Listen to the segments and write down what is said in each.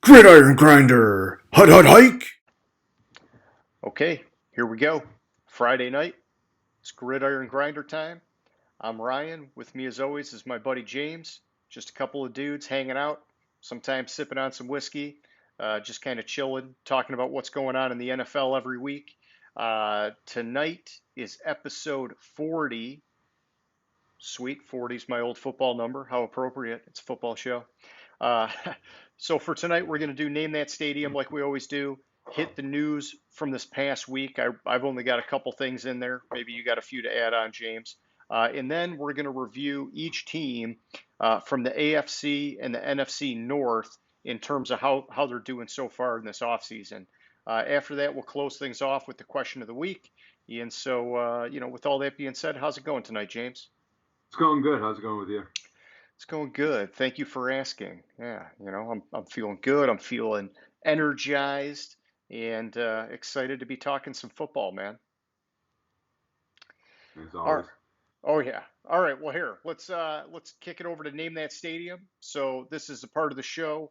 Gridiron Grinder! Hut hut hike! Okay, here we go. Friday night. It's Gridiron Grinder time. I'm Ryan. With me, as always, is my buddy James. Just a couple of dudes hanging out, sometimes sipping on some whiskey, just kind of chilling, talking about what's going on in the NFL every week. Tonight is episode 40. Sweet, 40 is my old football number. How appropriate. It's a football show. Uh, so for tonight, we're going to do Name That Stadium like we always do. Hit the news from this past week. I've only got a couple things in there. Maybe you got a few to add on, James. And then we're going to review each team from the AFC and the NFC North in terms of how they're doing so far in this offseason. After that, we'll close things off with the question of the week. And so, with all that being said, how's it going tonight, James? It's going good. How's it going with you? It's going good. Thank you for asking. Yeah, I'm feeling good. I'm feeling energized and excited to be talking some football, man. As All right. always. Oh yeah. All right. Well, here let's kick it over to Name That Stadium. So this is a part of the show.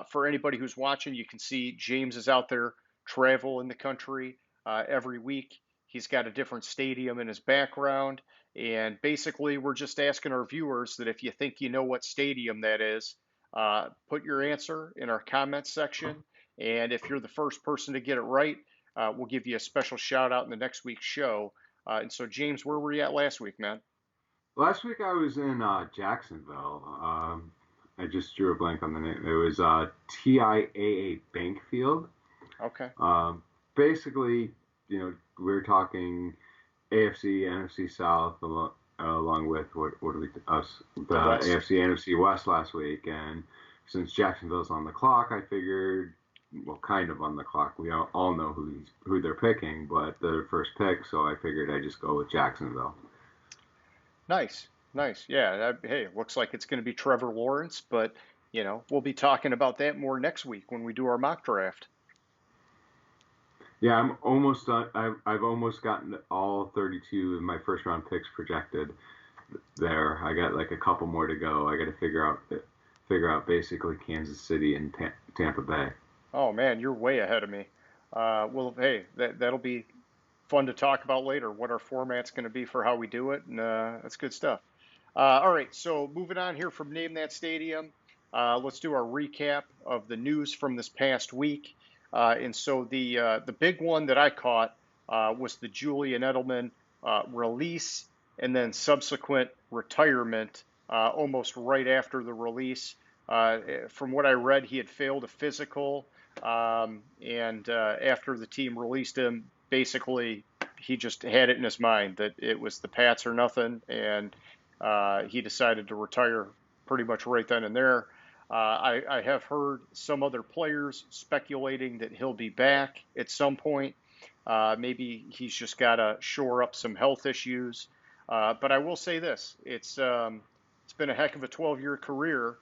For anybody who's watching, you can see James is out there traveling the country every week. He's got a different stadium in his background, and basically we're just asking our viewers that if you think you know what stadium that is, put your answer in our comments section. And if you're the first person to get it right, we'll give you a special shout out in the next week's show. And so, James, where were you at last week, man? Last week I was in Jacksonville. I just drew a blank on the name. It was TIAA Bank Field. Okay. Basically, we're talking AFC, NFC South, along with what do we us the The West. AFC, NFC West last week. And since Jacksonville's on the clock, I figured, well, kind of on the clock. We all know who they're picking, but they're the first pick, so I figured I'd just go with Jacksonville. Nice. Nice. Yeah. Hey, looks like it's going to be Trevor Lawrence, but, we'll be talking about that more next week when we do our mock draft. Yeah, I'm almost done. I've almost gotten all 32 of my first round picks projected there. I got like a couple more to go. I got to figure out basically Kansas City and Tampa Bay. Oh, man, you're way ahead of me. Well, hey, that'll be fun to talk about later, what our format's going to be for how we do it, and that's good stuff. All right, so moving on here from Name That Stadium, let's do our recap of the news from this past week. And so the big one that I caught was the Julian Edelman release and then subsequent retirement almost right after the release. From what I read, he had failed a physical, and after the team released him, basically he just had it in his mind that it was the Pats or nothing, and he decided to retire pretty much right then and there. I have heard some other players speculating that he'll be back at some point. Maybe he's just got to shore up some health issues. But I will say this: it's been a heck of a 12-year career.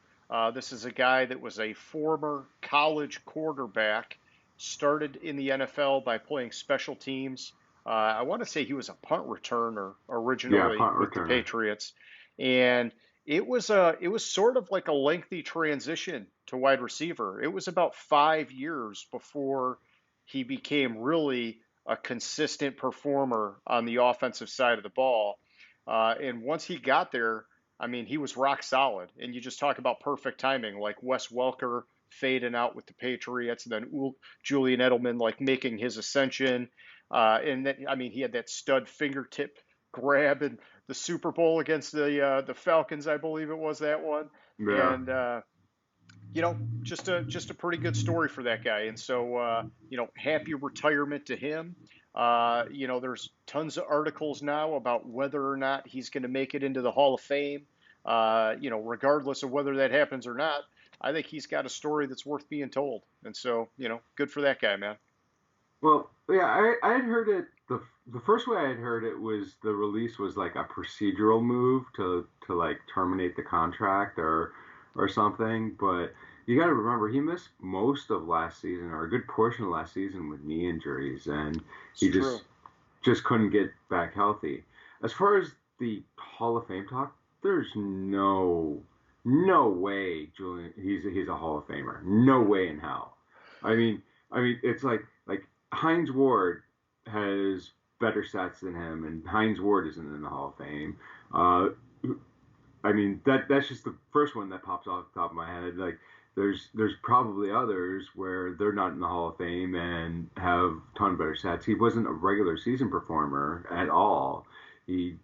This is a guy that was a former college quarterback, started in the NFL by playing special teams. I want to say he was a punt returner Yeah, originally punt with the returner. Patriots, and it was sort of like a lengthy transition to wide receiver. It was about 5 years before he became really a consistent performer on the offensive side of the ball. And once he got there, I mean, he was rock solid. And you just talk about perfect timing, like Wes Welker fading out with the Patriots, and then Julian Edelman like making his ascension. And then, I mean, he had that stud fingertip grab in the Super Bowl against the Falcons, I believe it was that one. Yeah. And just a pretty good story for that guy. And so happy retirement to him. There's tons of articles now about whether or not he's going to make it into the Hall of Fame. Regardless of whether that happens or not, I think he's got a story that's worth being told. And so, good for that guy, man. Well, yeah, I had heard it. The first way I had heard it was the release was like a procedural move to like terminate the contract or something. But you got to remember he missed most of last season or a good portion of last season with knee injuries, and It's he true. just couldn't get back healthy. As far as the Hall of Fame talk, there's no no way, Julian. He's a Hall of Famer. No way in hell. I mean, it's like Hines Ward has better stats than him, and Hines Ward isn't in the Hall of Fame. Uh, I mean that's just the first one that pops off the top of my head. Like there's probably others where they're not in the Hall of Fame and have a ton better stats. He wasn't a regular season performer at all. He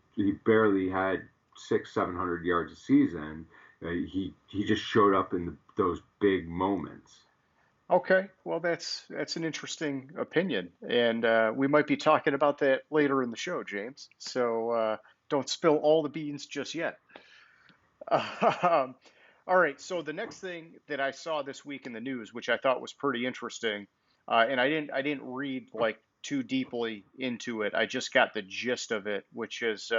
barely had 700 yards a season. He just showed up in those big moments. Okay, well, that's an interesting opinion, and we might be talking about that later in the show, James. So don't spill all the beans just yet. Um, all right, so the next thing that I saw this week in the news, which I thought was pretty interesting, and I didn't read like too deeply into it. I just got the gist of it, which is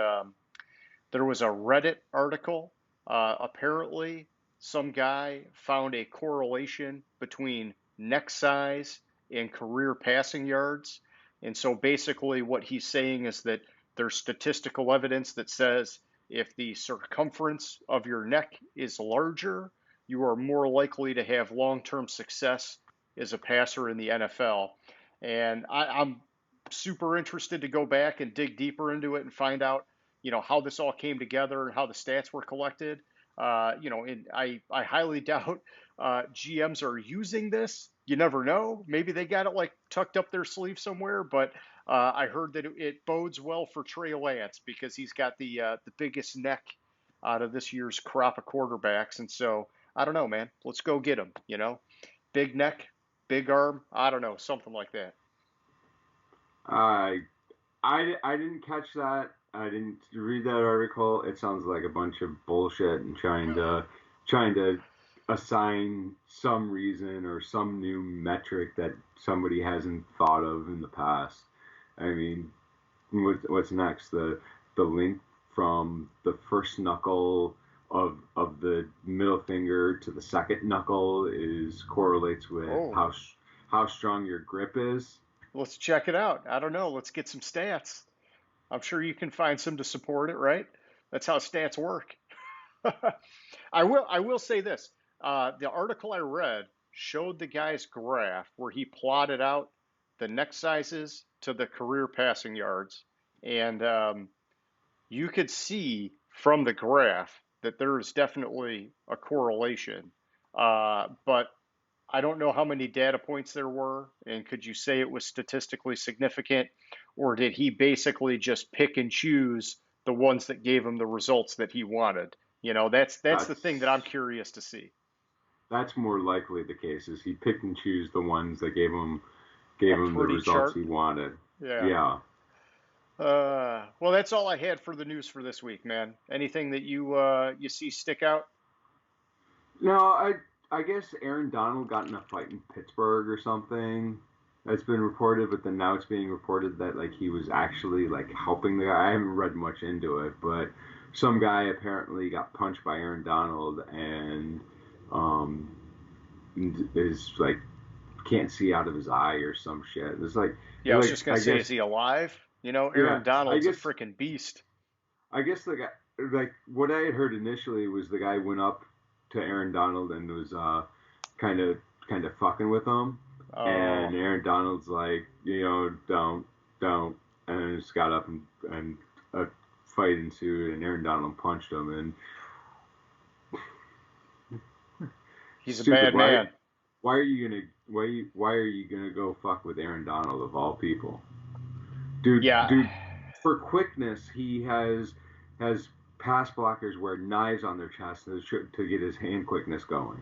there was a Reddit article. Apparently, some guy found a correlation between neck size and career passing yards. And so basically, what he's saying is that there's statistical evidence that says if the circumference of your neck is larger, you are more likely to have long term success as a passer in the NFL. And I'm super interested to go back and dig deeper into it and find out, how this all came together and how the stats were collected. And I highly doubt GMs are using this. You never know. Maybe they got it like tucked up their sleeve somewhere. But I heard that it bodes well for Trey Lance because he's got the biggest neck out of this year's crop of quarterbacks. And so I don't know, man. Let's go get him. Big neck, big arm. I don't know, something like that. I I didn't catch that. I didn't read that article. It sounds like a bunch of bullshit and trying to assign some reason or some new metric that somebody hasn't thought of in the past. I mean, what's next? The link from the first knuckle of the middle finger to the second knuckle is correlates with Oh, how strong your grip is. let's check it out. I don't know. Let's get some stats. I'm sure you can find some to support it, right? That's how stats work. I will say this. The article I read showed the guy's graph where he plotted out the neck sizes to the career passing yards. And you could see from the graph that there is definitely a correlation. But I don't know how many data points there were, and could you say it was statistically significant, or did he basically just pick and choose the ones that gave him the results that he wanted? That's the thing that I'm That's curious to see. that's more likely the case. Is he picked and choose the ones that gave A him the pretty results chart. he wanted. Yeah. Yeah. Well, that's all I had for the news for this week, man. Anything that you see stick out? No, I guess Aaron Donald got in a fight in Pittsburgh or something. That's been reported, but then now it's being reported that like he was actually like helping the guy. I haven't read much into it, but some guy apparently got punched by Aaron Donald and um is like can't see out of his eye or some shit. Yeah, I was Like just gonna I say, guess is he alive? yeah, Aaron Donald's a freaking beast. I guess the guy, like what I had heard initially was the guy went up to Aaron Donald and was kind of kind of fucking with him, Oh, and Aaron Donald's like, don't, and just got up and a fight ensued, and Aaron Donald punched him, and he's a stupid. bad man. Why are you gonna go fuck with Aaron Donald of all people, Yeah, dude? For quickness, he has pass blockers wear knives on their chest to get his hand quickness going.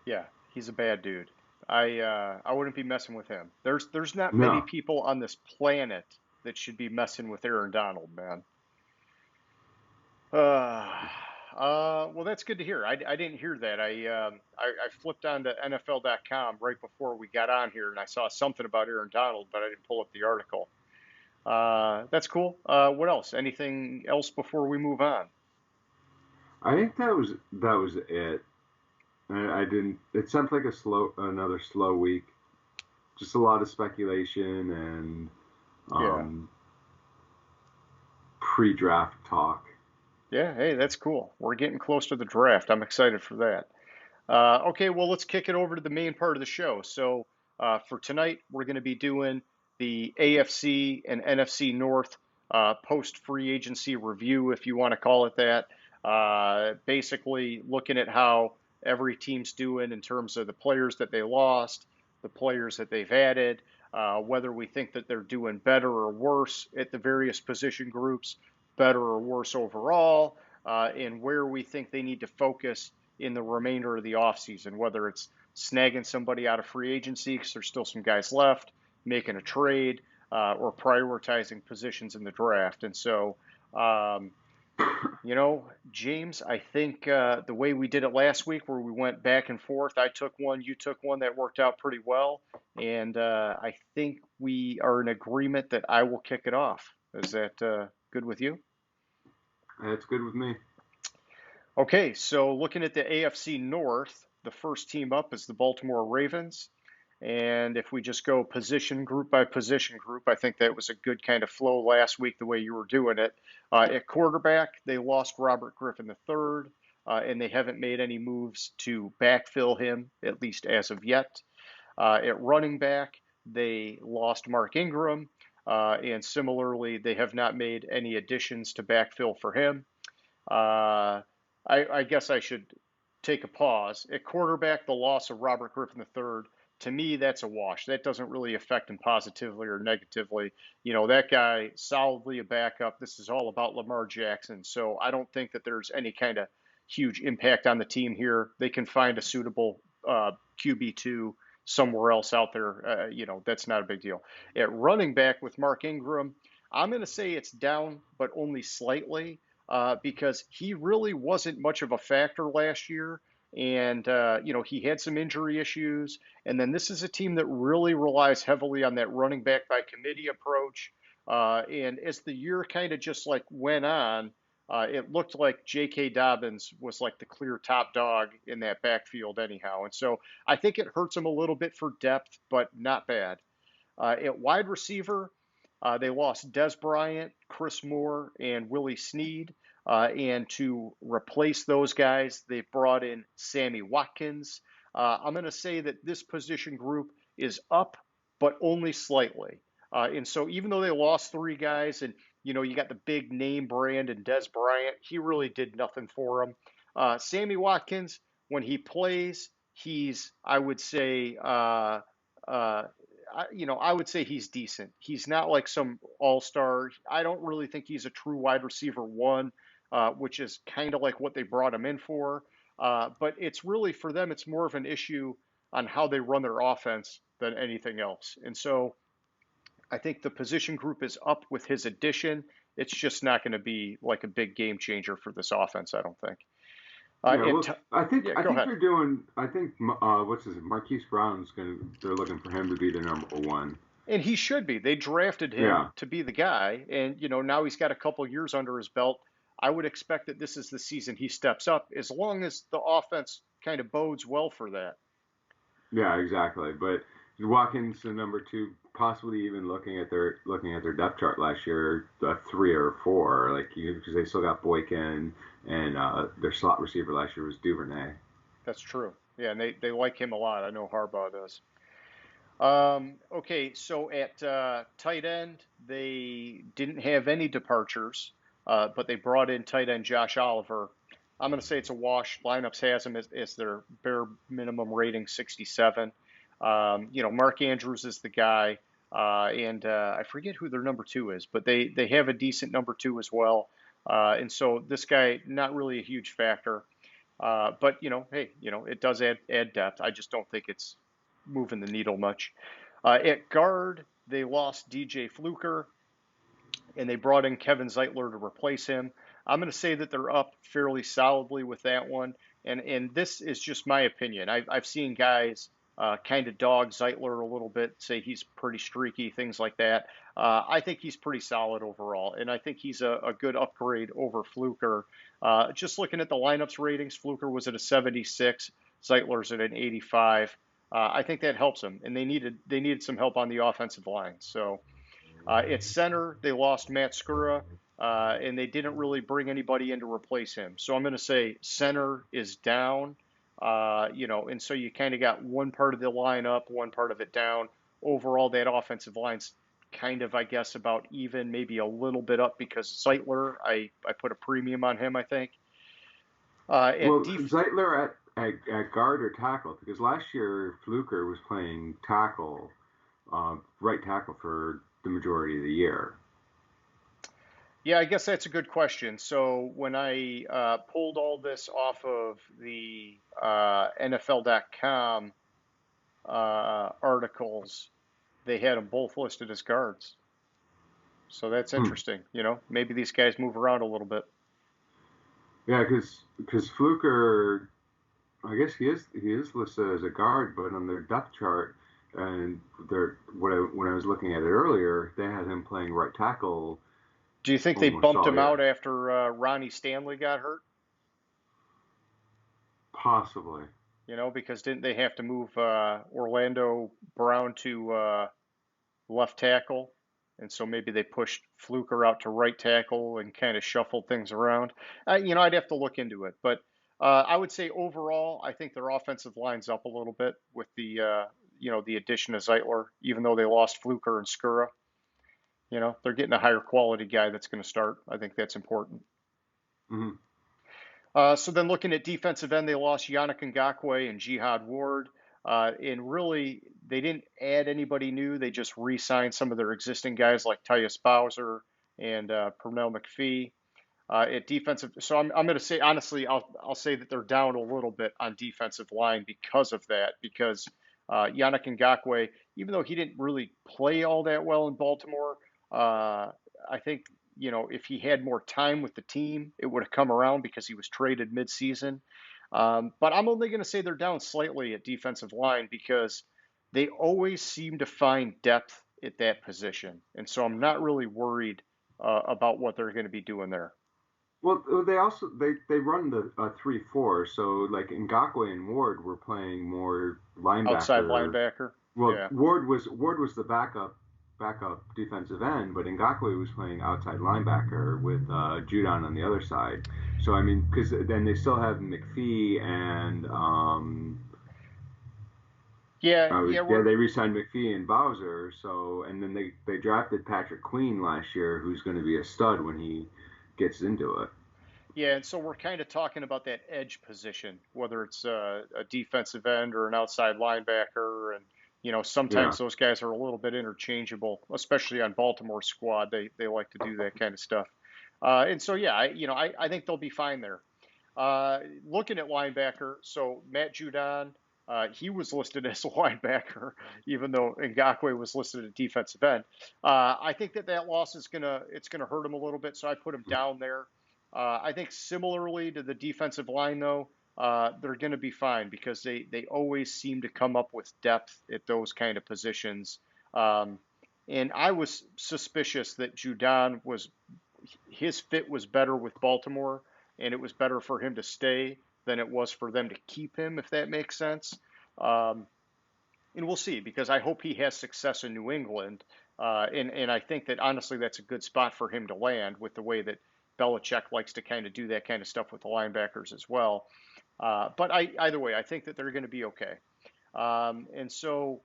yeah, he's a bad dude. I wouldn't be messing with him. There's not many No, people on this planet that should be messing with Aaron Donald, man. Uh, well, that's good to hear. I didn't hear that. I flipped on to NFL.com right before we got on here, and I saw something about Aaron Donald, but I didn't pull up the article. That's cool. What else? Anything else before we move on? I think that was it. I didn't. It sounds like another slow week. Just a lot of speculation and Yeah. um, pre-draft talk. Yeah, hey, that's cool. We're getting close to the draft. I'm excited for that. Okay, well, let's kick it over to the main part of the show. So, for tonight, we're going to be doing the AFC and NFC North post free agency review, if you want to call it that. Basically, looking at how every team's doing in terms of the players that they lost, the players that they've added, whether we think that they're doing better or worse at the various position groups, better or worse overall, and where we think they need to focus in the remainder of the offseason, whether it's snagging somebody out of free agency because there's still some guys left, making a trade, or prioritizing positions in the draft. And so, um, James, I think the way we did it last week, where we went back and forth, I took one, you took one, that worked out pretty well. And I think we are in agreement that I will kick it off. Is that good with you? That's good with me. Okay, so looking at the AFC North, the first team up is the Baltimore Ravens. And if we just go position group by position group, I think that was a good kind of flow last week, the way you were doing it. At quarterback, they lost Robert Griffin III, and they haven't made any moves to backfill him, at least as of yet. At running back, they lost Mark Ingram, and similarly, they have not made any additions to backfill for him. Uh, I guess I should take a pause. At quarterback, the loss of Robert Griffin III, to me, that's a wash. That doesn't really affect him positively or negatively. That guy, solidly a backup. This is all about Lamar Jackson. So I don't think that there's any kind of huge impact on the team here. They can find a suitable QB2 somewhere else out there. That's not a big deal. At running back with Mark Ingram, I'm going to say it's down, but only slightly because he really wasn't much of a factor last year. And, he had some injury issues. And then this is a team that really relies heavily on that running back by committee approach. And as the year kind of just like went on, it looked like J.K. Dobbins was like the clear top dog in that backfield, anyhow. And so I think it hurts him a little bit for depth, but not bad. At wide receiver, they lost Des Bryant, Chris Moore, and Willie Snead. And to replace those guys, they've brought in Sammy Watkins. I'm going to say that this position group is up, but only slightly. And so even though they lost three guys and, you got the big name brand and Des Bryant, he really did nothing for them. Sammy Watkins, when he plays, he's, I would say, I would say he's decent. He's not like some all-star. I don't really think he's a true wide receiver one, which is kind of like what they brought him in for. But it's really for them, it's more of an issue on how they run their offense than anything else. And so I think the position group is up with his addition. It's just not going to be like a big game changer for this offense, I don't think. Yeah, well, I think Yeah, I go think ahead. they're doing. I think what's his Marquise Brown's gonna. They're looking for him to be the number one. And he should be. They drafted him Yeah, to be the guy, and now he's got a couple years under his belt. I would expect that this is the season he steps up, as long as the offense kind of bodes well for that. yeah, exactly. But Watkins the number two, possibly even looking at their depth chart last year, a 3 or 4, like because they still got Boykin and their slot receiver last year was Duvernay. That's true. Yeah, and they like him a lot. I know Harbaugh does. Okay, so at tight end, they didn't have any departures, but they brought in tight end Josh Oliver. I'm going to say it's a wash. Lineups has him as their bare minimum rating 67. Mark Andrews is the guy, and I forget who their number two is, but they have a decent number two as well. And so this guy, not really a huge factor. But hey, it does add depth. I just don't think it's moving the needle much. At guard, they lost DJ Fluker and they brought in Kevin Zeitler to replace him. I'm going to say that they're up fairly solidly with that one. And this is just my opinion. I've seen guys kind of dog Zeitler a little bit, say he's pretty streaky, things like that. I think he's pretty solid overall, and I think he's a good upgrade over Fluker. Just looking at the lineups ratings, Fluker was at a 76, Zeitler's at an 85. I think that helps them, and they needed some help on the offensive line. So at center, they lost Matt Skura, and they didn't really bring anybody in to replace him. So I'm going to say center is down, and so you kind of got one part of the line up, one part of it down. Overall, that offensive line's kind of, I guess, about even, maybe a little bit up because Zeitler, I put a premium on him, I think. At Well, def Zeitler at guard or tackle, because last year Fluker was playing tackle, right tackle for the majority of the year. Yeah, I guess that's a good question. So when I pulled all this off of the NFL.com articles, they had them both listed as guards. So that's Hmm. interesting. Maybe these guys move around a little bit. Yeah, because Fluker, I guess he is listed as a guard, but on their depth chart and when I was looking at it earlier, they had him playing right tackle Do you think they almost bumped all him out year. after Ronnie Stanley got hurt? Possibly. Because didn't they have to move Orlando Brown to left tackle? And so maybe they pushed Fluker out to right tackle and kind of shuffled things around. I'd have to look into it. But I would say overall, I think their offensive line's up a little bit with the addition of Zeitler, even though they lost Fluker and Skura. They're getting a higher quality guy that's going to start. I think that's important. Hmm. So then looking at defensive end, they lost Yannick Ngakoue and Jihad Ward. And really, they didn't add anybody new. They just re-signed some of their existing guys like Tyus Bowser and Pernell McPhee at defensive. So I'm going to say, honestly, I'll say that they're down a little bit on defensive line because of that. Because Yannick Ngakoue, even though he didn't really play all that well in Baltimore, I think if he had more time with the team, it would have come around because he was traded midseason. But I'm only going to say they're down slightly at defensive line because they always seem to find depth at that position, and so I'm not really worried about what they're going to be doing there. Well, they run the 3-4, so like Ngakwe and Ward were playing more Outside linebacker. linebacker, Well, yeah. Ward was the backup defensive end, but Ngakwe was playing outside linebacker with Judon on the other side. So I mean, because then they still have McPhee and Yeah, yeah, yeah, we're they re-signed McPhee and Bowser. So and then they drafted Patrick Queen last year, who's going to be a stud when he gets into it. Yeah, and so we're kind of talking about that edge position, whether it's a defensive end or an outside linebacker, and Yeah. sometimes those guys are a little bit interchangeable, especially on Baltimore squad. They like to do that kind of stuff, and so yeah, I think they'll be fine there. Looking at linebacker, so Matt Judon, he was listed as a linebacker, even though Ngakoue was listed at defensive end. I think that loss it's gonna hurt him a little bit, so I put him down there. I think similarly to the defensive line, though, they're going to be fine because they always seem to come up with depth at those kind of positions. Um, and I was suspicious that Judon his fit was better with Baltimore, and it was better for him to stay than it was for them to keep him, if that makes sense. Um, and we'll see because I hope he has success in New England. And I think that honestly, that's a good spot for him to land with the way that Belichick likes to kind of do that kind of stuff with the linebackers as well. But either way, I think that they're going to be okay. And so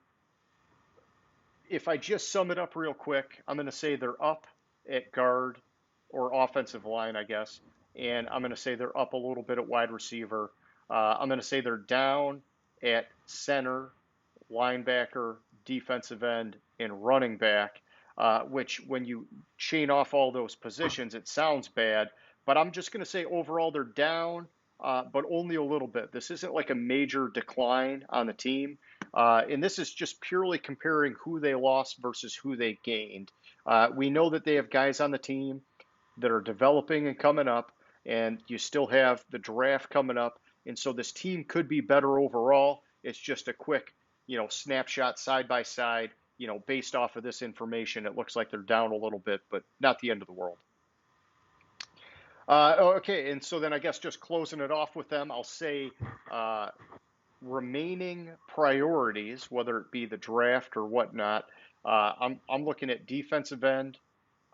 if I just sum it up real quick, I'm going to say they're up at guard or offensive line, I guess. And I'm going to say they're up a little bit at wide receiver. I'm going to say they're down at center, linebacker, defensive end, and running back, which when you chain off all those positions, it sounds bad. But I'm just going to say overall they're down, but only a little bit. This isn't like a major decline on the team. And this is just purely comparing who they lost versus who they gained. We know that they have guys on the team that are developing and coming up, and you still have the draft coming up. And so this team could be better overall. It's just a quick, snapshot side by side, based off of this information. It looks like they're down a little bit, but not the end of the world. Okay, and so then I guess just closing it off with them, I'll say uh, remaining priorities, whether it be the draft or whatnot. I'm looking at defensive end.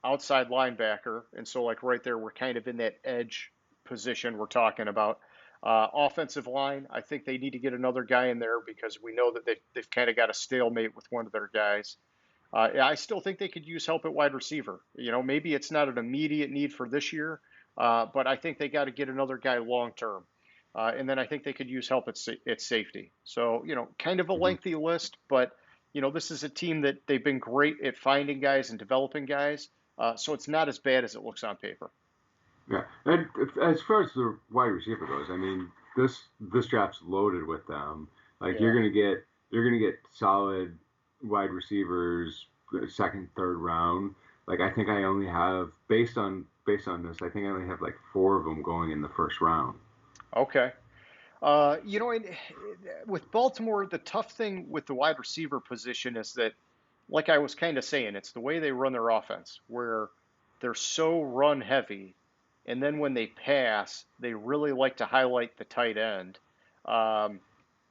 outside linebacker, and so like right there, we're kind of in that edge position we're talking about. Offensive line, I think they need to get another guy in there because we know that they've kind of got a stalemate with one of their guys. Yeah, I still think they could use help at wide receiver. Maybe it's not an immediate need for this year, but I think they got to get another guy long term. And then I think they could use help at safety. So, kind of a Mhm. lengthy list, but, this is a team that they've been great at finding guys and developing guys. So it's not as bad as it looks on paper. Yeah, and as far as the wide receiver goes, I mean, this draft's loaded with them. Like Yeah. you're gonna get solid wide receivers second, third round. Like I think I only have based on this, I think I only have like four of them going in the first round. Okay. And with Baltimore, the tough thing with the wide receiver position is that, like I was kind of saying, it's the way they run their offense, where they're so run heavy, and then when they pass, they really like to highlight the tight end. Um,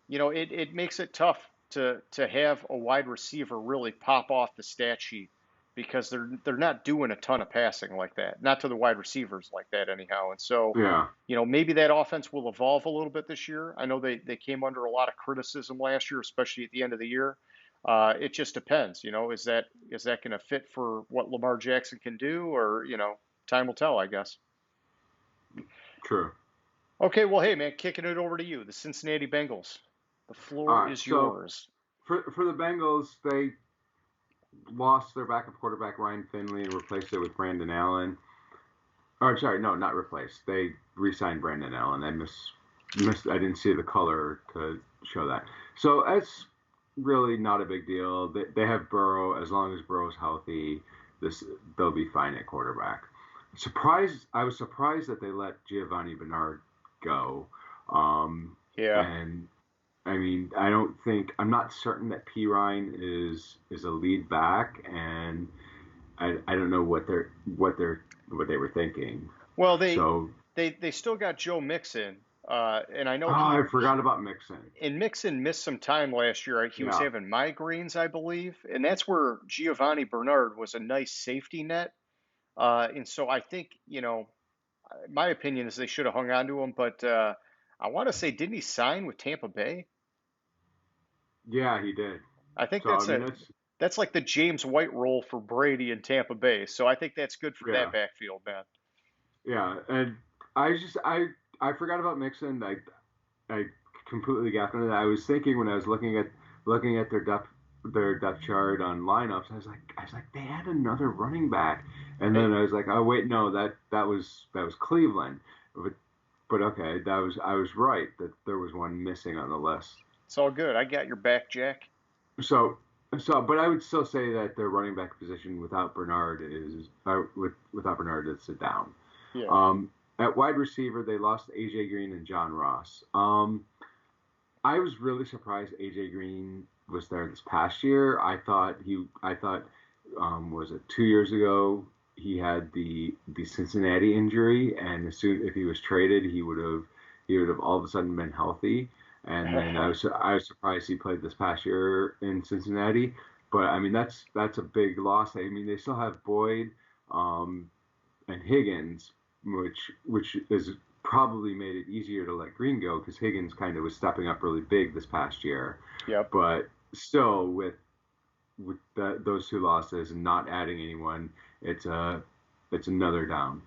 it makes it tough to have a wide receiver really pop off the stat sheet because they're not doing a ton of passing like that, not to the wide receivers like that anyhow. And so, Yeah, maybe that offense will evolve a little bit this year. I know they came under a lot of criticism last year, especially at the end of the year. It just depends, is that going to fit for what Lamar Jackson can do, or time will tell, I guess. true. Okay, well, hey man, kicking it over to you, the Cincinnati Bengals. The All floor right, is so yours. for the Bengals, they lost their backup quarterback Ryan Finley and replaced it with Brandon Allen. Or sorry, no, not replaced. They re-signed Brandon Allen. I I didn't see the color to show that. So that's really not a big deal. They have Burrow. As long as Burrow's healthy, this they'll be fine at quarterback. I was surprised that they let Giovanni Bernard go. Um, Yeah. and I mean, I'm not certain that P Ryan is a lead back, and I don't know what they were thinking. Well, they So, they still got Joe Mixon, and I know I forgot about Mixon. Mixon missed some time last year. He was Yeah, having migraines, I believe, and that's where Giovanni Bernard was a nice safety net. And so I think, my opinion is they should have hung on to him, but I want to say, didn't he sign with Tampa Bay? yeah, he did. I think So I mean, that's like the James White role for Brady in Tampa Bay. So I think that's good for that yeah, backfield, man. yeah, and I just I forgot about Mixon. I completely gapped on that. I was thinking when I was looking at their depth chart on lineups, I was like they had another running back, and Hey, then I was like, oh wait, no, that was Cleveland, but okay, I was right that there was one missing on the list. it's all good. I got your back, Jack. So but I would still say that their running back position without Bernard is a down. Yeah. Um, at wide receiver, they lost AJ Green and John Ross. I was really surprised AJ Green was there this past year. I thought was it 2 years ago he had the Cincinnati injury, and as soon if he was traded, he would have all of a sudden been healthy. And then I was surprised he played this past year in Cincinnati. But I mean that's a big loss. I mean they still have Boyd um, and Higgins, which is probably made it easier to let Green go because Higgins kind of was stepping up really big this past year. Yep. But still, those two losses and not adding anyone, it's another down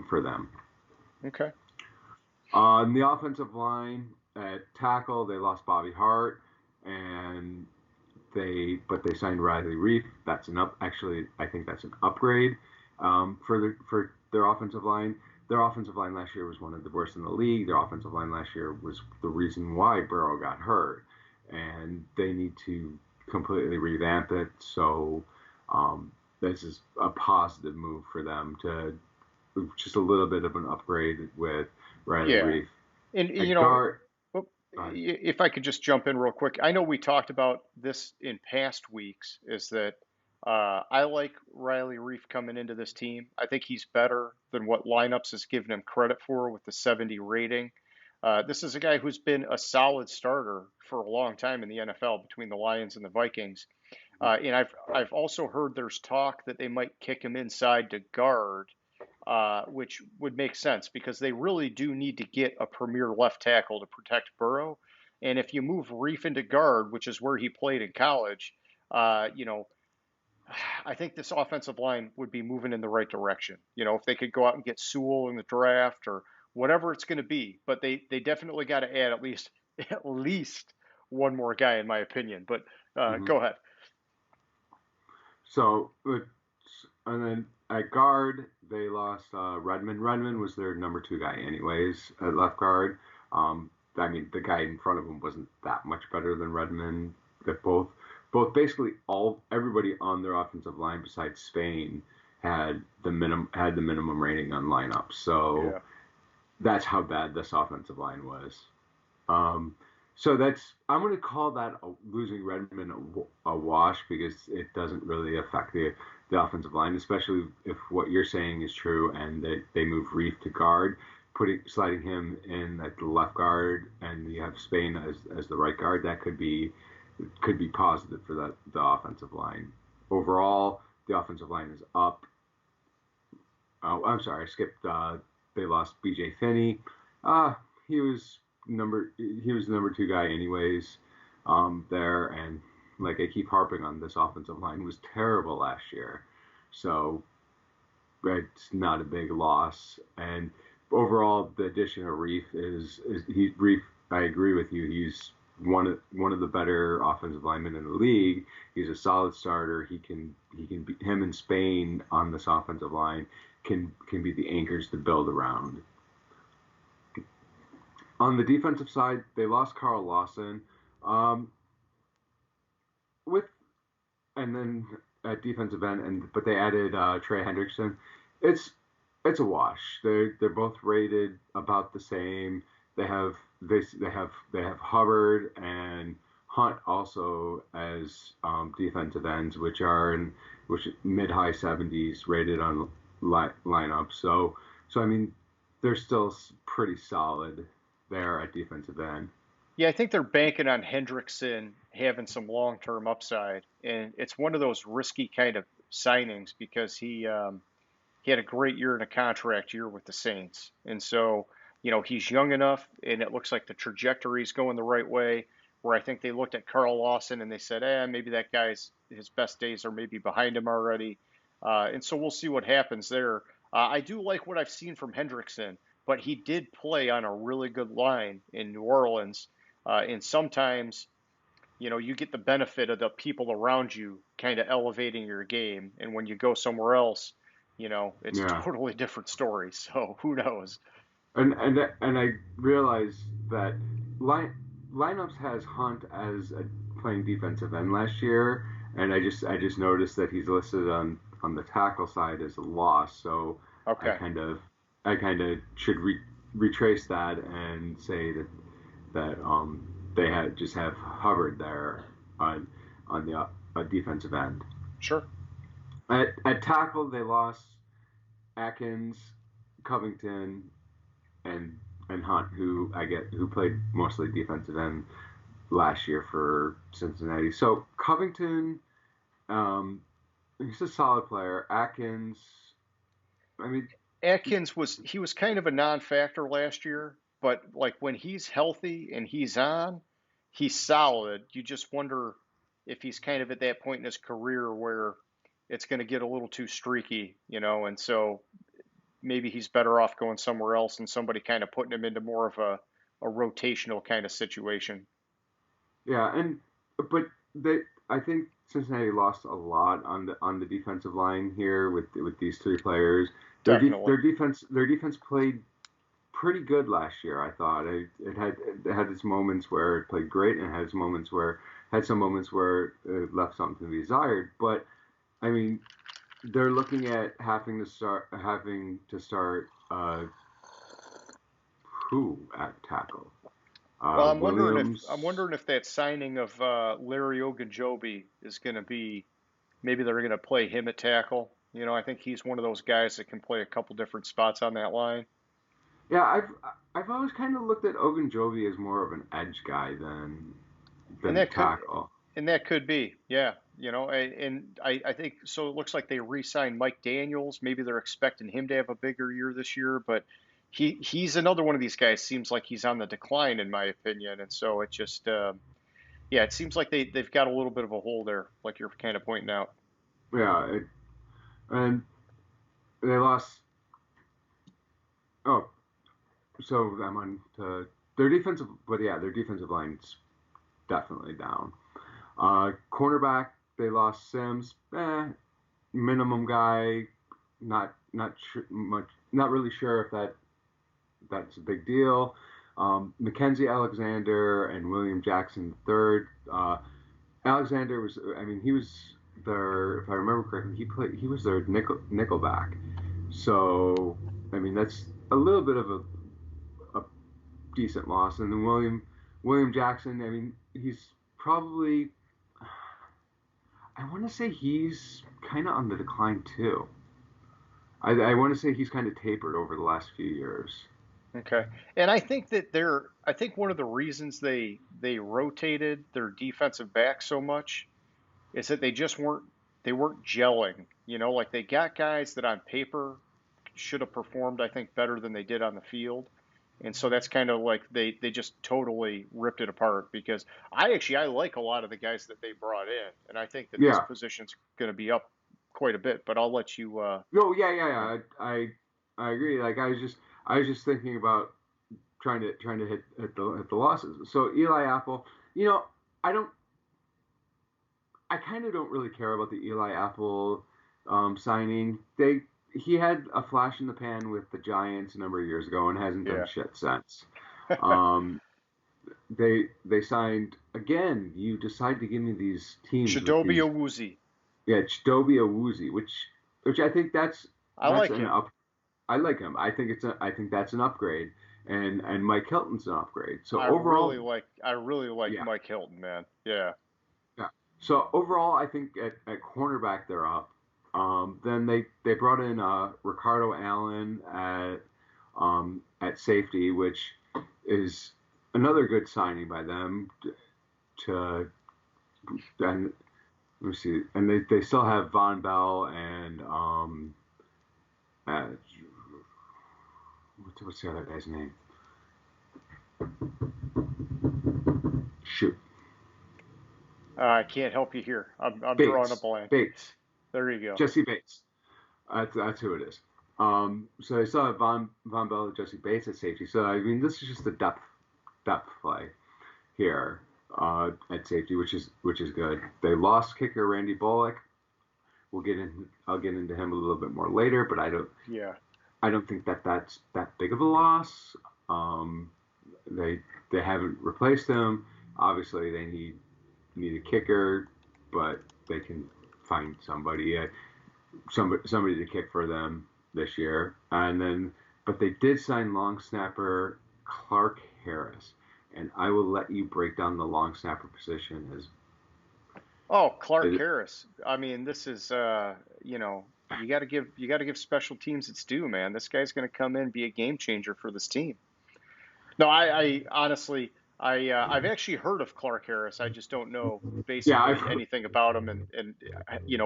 for them. Okay. On the offensive line, at tackle, they lost Bobby Hart, and they signed Riley Reef. That's an up. Actually, I think that's an upgrade for their offensive line. Their offensive line last year was one of the worst in the league. Their offensive line last year was the reason why Burrow got hurt, and they need to completely revamp it. So this is a positive move for them to just a little bit of an upgrade with Riley Yeah. Reef. And At guard, oh, uh, if I could just jump in real quick, I know we talked about this in past weeks, is that I like Riley Reef coming into this team. I think he's better than what lineups has given him credit for with the 70 rating. This is a guy who's been a solid starter for a long time in the NFL between the Lions and the Vikings. And I've also heard there's talk that they might kick him inside to guard, which would make sense because they really do need to get a premier left tackle to protect Burrow. And if you move Reef into guard, which is where he played in college, you know, I think this offensive line would be moving in the right direction. You know, if they could go out and get Sewell in the draft or whatever it's going to be, but they definitely got to add at least one more guy, in my opinion. But Hmm. go ahead. So, and then at guard, they lost Redmond. Redmond was their number two guy, anyways, at left guard. I mean, the guy in front of him wasn't that much better than Redmond. That both basically everybody on their offensive line besides Spain had the minimum rating on lineups. So Yeah. that's how bad this offensive line was. Um, so I'm going to call that losing Redmond a wash because it doesn't really affect the offensive line, especially if what you're saying is true and they move Reef to guard, sliding him in at the left guard, and you have Spain as the right guard. That could be positive for the offensive line. Overall, the offensive line is up. Oh, I'm sorry, I skipped. They lost B.J. Finney. Uh, he was the number two guy anyways. There, and like I keep harping on, this offensive line was terrible last year, so it's not a big loss. And overall, the addition of Reef Reef. I agree with you. He's one of the better offensive linemen in the league. He's a solid starter. He can be, him and Spain on this offensive line can be the anchors to build around. On the defensive side, they lost Carl Lawson, um, with and then at defensive end, but they added Trey Hendrickson. It's it's a wash. They're both rated about the same. They have Hubbard and Hunt also as defensive ends, which mid high 70s rated on lineup. So I mean, they're still pretty solid there at defensive end. Yeah, I think they're banking on Hendrickson having some long-term upside, and it's one of those risky kind of signings because he had a great year in a contract year with the Saints, and so he's young enough, and it looks like the trajectory is going the right way. Where I think they looked at Carl Lawson and they said, maybe that guy's his best days are maybe behind him already, and so we'll see what happens there. I do like what I've seen from Hendrickson, but he did play on a really good line in New Orleans. And sometimes, you get the benefit of the people around you kind of elevating your game. And when you go somewhere else, it's a Yeah. totally different story. So who knows? And I realized that line, lineups has Hunt as playing defensive end last year, and I just noticed that he's listed on the tackle side as a loss. So I Okay, kind of I kind of should retrace that and say that they had just have Hubbard there on the defensive end. sure. At tackle, they lost Atkins, Covington, and Hunt, who played mostly defensive end last year for Cincinnati. So Covington, um, he's a solid player. Atkins, I mean, Atkins was kind of a non-factor last year, but like when he's healthy and he's on, he's solid. You just wonder if he's kind of at that point in his career where it's going to get a little too streaky, and so maybe he's better off going somewhere else and somebody kind of putting him into more of a rotational kind of situation. yeah, but I think Cincinnati lost a lot on the defensive line here with these three players. Definitely. Their defense played pretty good last year. I thought it had its moments where it played great, and it had some moments where it left something to be desired. But I mean, they're looking at having to start who at tackle? Well, I'm Williams. wondering if that signing of Larry Ogunjobi is going to be maybe they're going to play him at tackle. I think he's one of those guys that can play a couple different spots on that line. Yeah, I've always kind of looked at Ogunjobi as more of an edge guy than And than that could tackle. and that could be, yeah. I think so. It looks like they re-signed Mike Daniels. Maybe they're expecting him to have a bigger year this year, but he's another one of these guys. Seems like he's on the decline, in my opinion, and so it just yeah, it seems like they've got a little bit of a hole there, like you're kind of pointing out. Yeah, and they lost. Oh, so I'm on to their defensive, but yeah, their defensive line's definitely down. Cornerback, they lost Sims, minimum guy, not really sure if that's a big deal. Mackenzie Alexander and William Jackson III. Alexander was, I mean, he was their, if I remember correctly, he was their nickelback. So, I mean, that's a little bit of a decent loss. And then William Jackson, I mean, he's probably, I want to say he's kind of on the decline too. I want to say he's kind of tapered over the last few years. Okay. And I think that I think one of the reasons they rotated their defensive back so much is that they weren't gelling. Like they got guys that on paper should have performed, I think, better than they did on the field. And so that's kind of like they just totally ripped it apart because I like a lot of the guys that they brought in, and I think that this Yeah. position's going to be up quite a bit. But I'll let you. No, yeah. I agree. Like I was just thinking about trying to hit the losses. So Eli Apple, I don't I kind of don't really care about the Eli Apple signing. He had a flash in the pan with the Giants a number of years ago and hasn't done Yeah. shit since. Um, they signed again. You decide to give me these teams with Shadobi these Awuzie. Chidobe Awuzie, which I think I that's like an him. up. I like him. I think that's an upgrade, and Mike Hilton's an upgrade. So overall, I really like yeah, Mike Hilton, man. Yeah. yeah. So overall, I think at cornerback they're up. Then they brought in Ricardo Allen at safety, which is another good signing by them. To and let me see, and they still have Von Bell and uh, what's the other guy's name? Shoot, I can't help you here. I'm drawing a Bates, blank. Bates, There you go. Jesse Bates. That's who it is. So they still have Von Bell and Jesse Bates at safety. So I mean, this is just a depth play here at safety, which is good. They lost kicker Randy Bullock. I'll get into him a little bit more later, but Yeah. I don't think that's that big of a loss. They haven't replaced him. Obviously, they need a kicker, but they can find somebody to kick for them this year. But they did sign long snapper Clark Harris, and I will let you break down the long snapper position as. Oh, Clark It, Harris. I mean, this is you got to give special teams its due, man. This guy's going to come in and be a game changer for this team. No, I honestly I've actually heard of Clark Harris. I just don't know yeah, basically anything about him and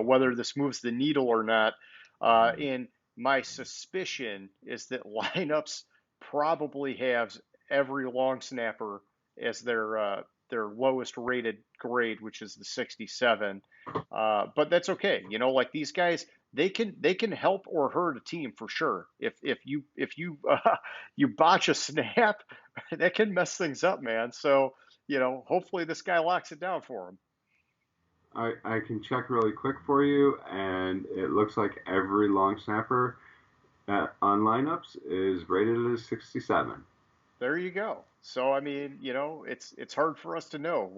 whether this moves the needle or not. And my suspicion is that lineups probably have every long snapper as their lowest rated grade, which is the 67. But that's okay. Like these guys, they can help or hurt a team for sure. If you you botch a snap, that can mess things up, man. So hopefully this guy locks it down for him. I can check really quick for you, and it looks like every long snapper on lineups is rated as 67. There you go. So I mean, it's hard for us to know.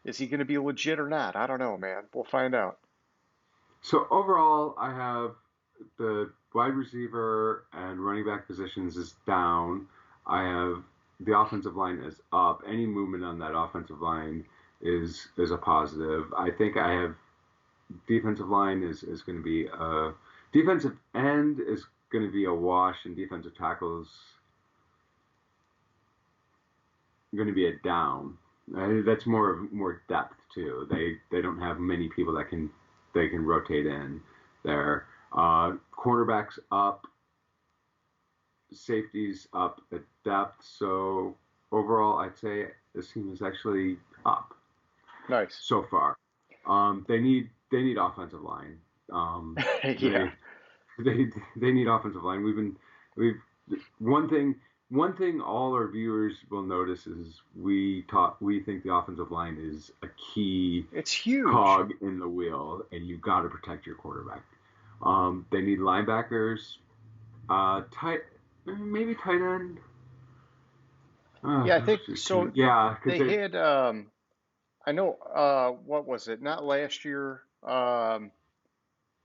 Is he going to be legit or not? I don't know, man. We'll find out. So overall, I have the wide receiver and running back positions is down. I have the offensive line is up. Any movement on that offensive line is a positive. I think I have defensive line is going to be a defensive end is going to be a wash, and defensive tackles going to be a down. That's more depth too. They don't have many people that can they can rotate in there. Cornerbacks up, safeties up at depth. So overall, I'd say this team is actually up Nice. so far. They need offensive line. Um, Yeah. they they need offensive line. We've one thing one thing all our viewers will notice is we think the offensive line is a key It's huge. cog in the wheel, and you got to protect your quarterback. They need linebackers, tight maybe tight end. Yeah, I think so. Yeah, because They they had I know what was it? Not last year. Oh,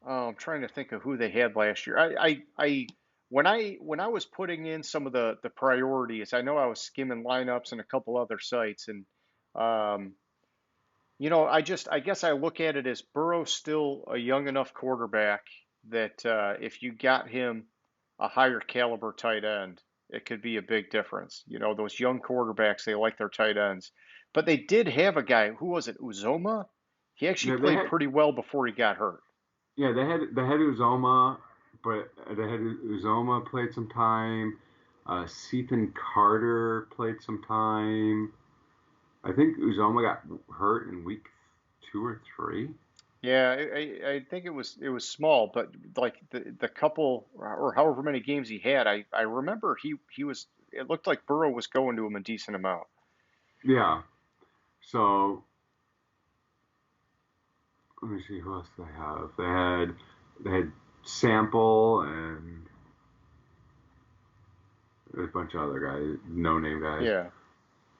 I'm trying to think of who they had last year. When I was putting in some of the priorities, I know I was skimming lineups and a couple other sites, and um, I guess I look at it as Burrow's still a young enough quarterback that if you got him a higher caliber tight end, it could be a big difference. Those young quarterbacks, they like their tight ends. But they did have a guy, who was it, Uzoma? He actually yeah, they played had pretty well before he got hurt. they had Uzoma, but they had Uzoma played some time. Sethan Carter played some time. I think Uzoma got hurt in week 2 or 3. Yeah, I think it was small, but like the couple or however many games he had, I remember he was it looked like Burrow was going to him a decent amount. Yeah. So let me see who else they have. They had Sample and a bunch of other guys, no name guys. Yeah.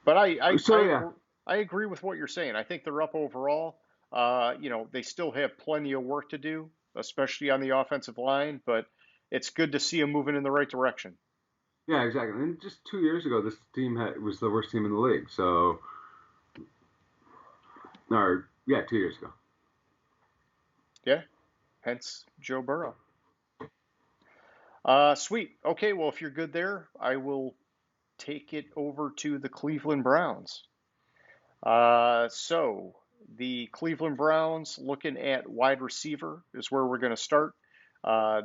But So yeah, I agree with what you're saying. I think they're up overall. They still have plenty of work to do, especially on the offensive line, but it's good to see them moving in the right direction. yeah, exactly. And just 2 years ago, this was the worst team in the league. So, or yeah, 2 years ago. Yeah, hence Joe Burrow. Sweet. Okay, well, if you're good there, I will take it over to the Cleveland Browns. So the Cleveland Browns, looking at wide receiver, is where we're going to start.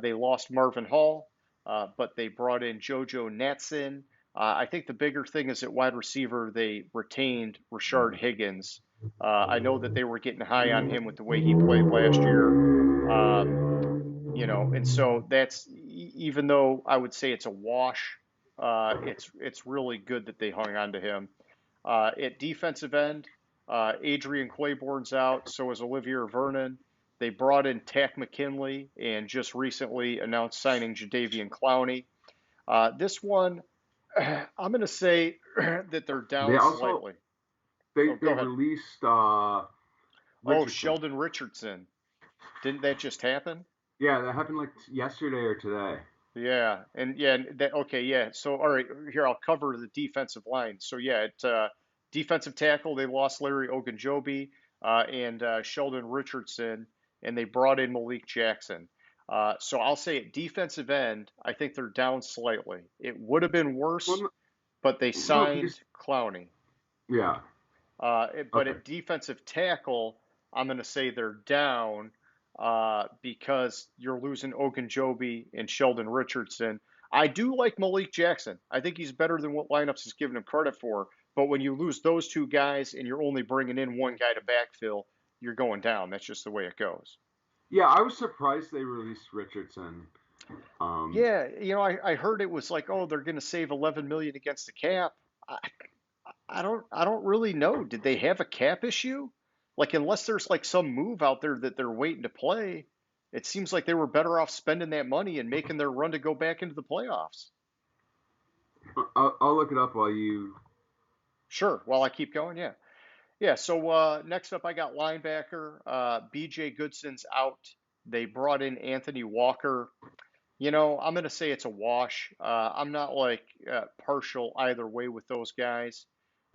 They lost Marvin Hall, but they brought in JoJo Natson. I think the bigger thing is at wide receiver, they retained Rashard Higgins. I know that they were getting high on him with the way he played last year. Um, and so even though I would say it's a wash, it's really good that they hung on to him. At defensive end, Adrian Claiborne's out, so is Olivier Vernon. They brought in Tack McKinley and just recently announced signing Jadeveon Clowney. This one, I'm going to say that they're They down also slightly. they Oh, they go ahead. released Oh, Richardson. Sheldon Richardson. Didn't that just happen? Yeah, that happened like yesterday or today. Yeah, and yeah, okay, yeah. So all right, here I'll cover the defensive line. So yeah, defensive tackle, they lost Larry Ogunjobi and Sheldon Richardson, and they brought in Malik Jackson. So I'll say at defensive end, I think they're down slightly. It would have been worse, Well, but they no, because signed Clowney. yeah, But okay, at defensive tackle, I'm going to say they're down because you're losing Ogunjobi and Sheldon Richardson. I do like Malik Jackson. I think he's better than what lineups is giving him credit for. But when you lose those two guys and you're only bringing in one guy to backfill, you're going down. That's just the way it goes. yeah. I was surprised they released Richardson. Um, Yeah, I heard it was like, oh, they're going to save 11 million against the cap. I, I don't really know. Did they have a cap issue? Like unless there's like some move out there that they're waiting to play, it seems like they were better off spending that money and making their run to go back into the playoffs. I'll look it up while you. Sure, while I keep going, yeah. Yeah, so next up I got linebacker. BJ Goodson's out. They brought in Anthony Walker. I'm going to say it's a wash. I'm not like partial either way with those guys.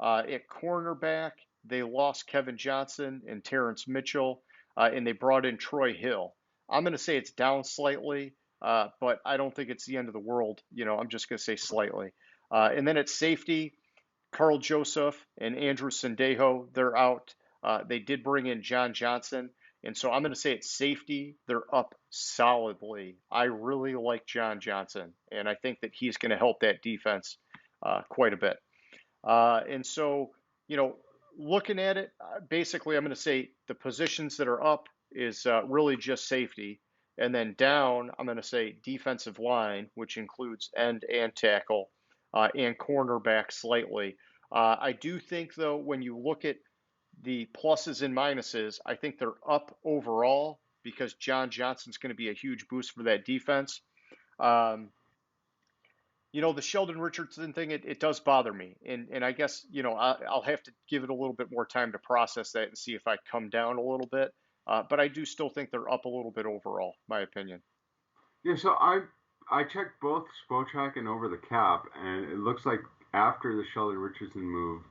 At cornerback, they lost Kevin Johnson and Terrence Mitchell, and they brought in Troy Hill. I'm going to say it's down slightly, but I don't think it's the end of the world. I'm just going to say slightly. And then at safety, Carl Joseph and Andrew Sendejo, they're out. They did bring in John Johnson. And so I'm going to say it's safety. They're up solidly. I really like John Johnson, and I think that he's going to help that defense quite a bit. And so, you know, looking at it, basically, I'm going to say the positions that are up is really just safety. And then down, I'm going to say defensive line, which includes end and tackle, and cornerback slightly. I do think, though, when you look at the pluses and minuses, I think they're up overall because John Johnson's going to be a huge boost for that defense. Um, the Sheldon Richardson thing, it does bother me. And I guess, I'll have to give it a little bit more time to process that and see if I come down a little bit. But I do still think they're up a little bit overall, my opinion. Yeah, so I checked both Spotrac and Over the Cap, and it looks like after the Sheldon Richardson move,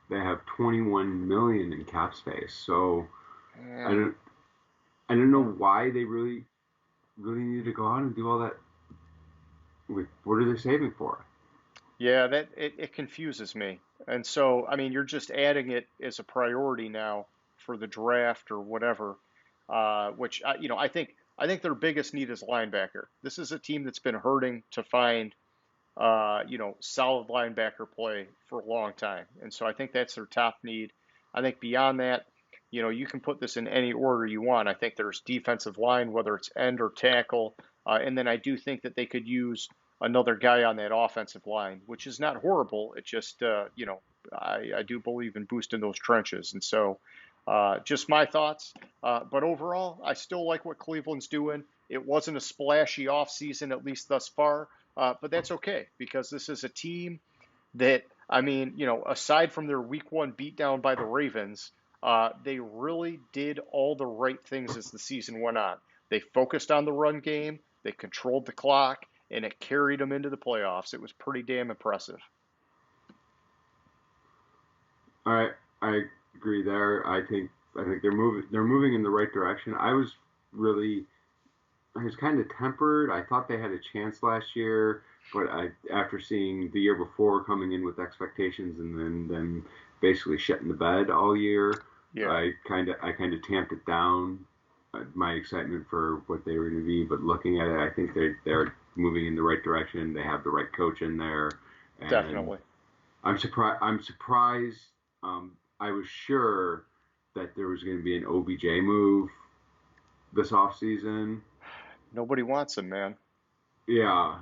they have 21 million in cap space. So I Yeah. don't know why they really need to go out and do all that. What are they saving for? Yeah, that it confuses me. And so, I mean, you're just adding it as a priority now for the draft or whatever, which I think their biggest need is linebacker. This is a team that's been hurting to find solid linebacker play for a long time. And so I think that's their top need. I think beyond that, you can put this in any order you want. I think there's defensive line, whether it's end or tackle. And then I do think that they could use another guy on that offensive line, which is not horrible. It just, I do believe in boosting those trenches. And so just my thoughts. But overall, I still like what Cleveland's doing. It wasn't a splashy offseason, at least thus far. But that's okay because this is a team that, I mean, aside from their week one beatdown by the Ravens, they really did all the right things as the season went on. They focused on the run game, they controlled the clock, and it carried them into the playoffs. It was pretty damn impressive. I agree there. I think they're moving in the right direction. I was kind of tempered. I thought they had a chance last year, but after seeing the year before coming in with expectations and then basically shitting the bed all year, Yeah, I kind of tamped it down, my excitement for what they were going to be. But looking at it, I think they're moving in the right direction. They have the right coach in there, and definitely. I'm surprised. I was sure that there was going to be an OBJ move this offseason. Nobody wants him, man. Yeah,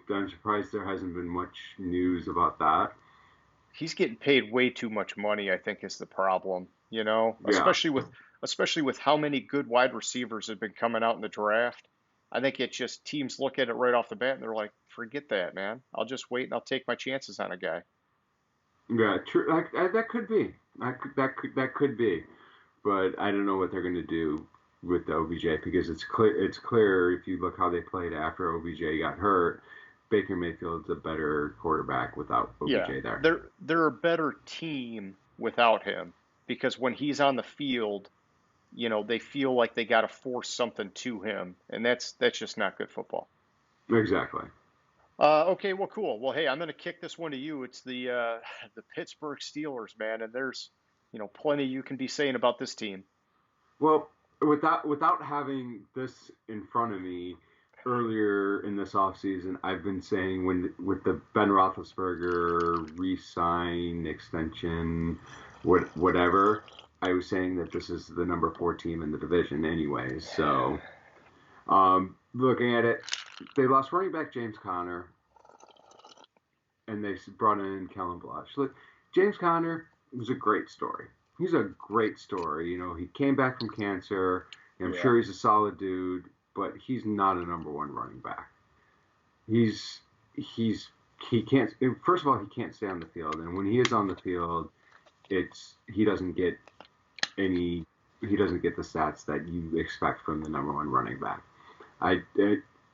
I'm surprised there hasn't been much news about that. He's getting paid way too much money, I think is the problem, Yeah, especially with how many good wide receivers have been coming out in the draft. I think it just teams look at it right off the bat and they're like, forget that, man. I'll just wait and I'll take my chances on a guy. yeah, true. That could be. That could be. But I don't know what they're going to do with the OBJ because it's clear. It's clear if you look how they played after OBJ got hurt. Baker Mayfield's a better quarterback without Yeah, OBJ there. they're a better team without him because when he's on the field, they feel like they got to force something to him, and that's just not good football. Exactly. Okay, well, cool. Well, hey, I'm going to kick this one to you. It's the the Pittsburgh Steelers, man, and there's plenty you can be saying about this team. Well, without having this in front of me, earlier in this offseason, I've been saying when with the Ben Roethlisberger re-sign extension, whatever, I was saying that this is the number 4 team in the division, anyways. So, looking at it, they lost running back James Conner, and they brought in Kellen Blush. Look, James Conner was a great story. He's a great story. He came back from cancer. I'm Yeah, sure he's a solid dude, but he's not a number one running back. He's he's he can't. First of all, he can't stay on the field, and when he is on the field, it's any he doesn't get the stats that you expect from the number one running back.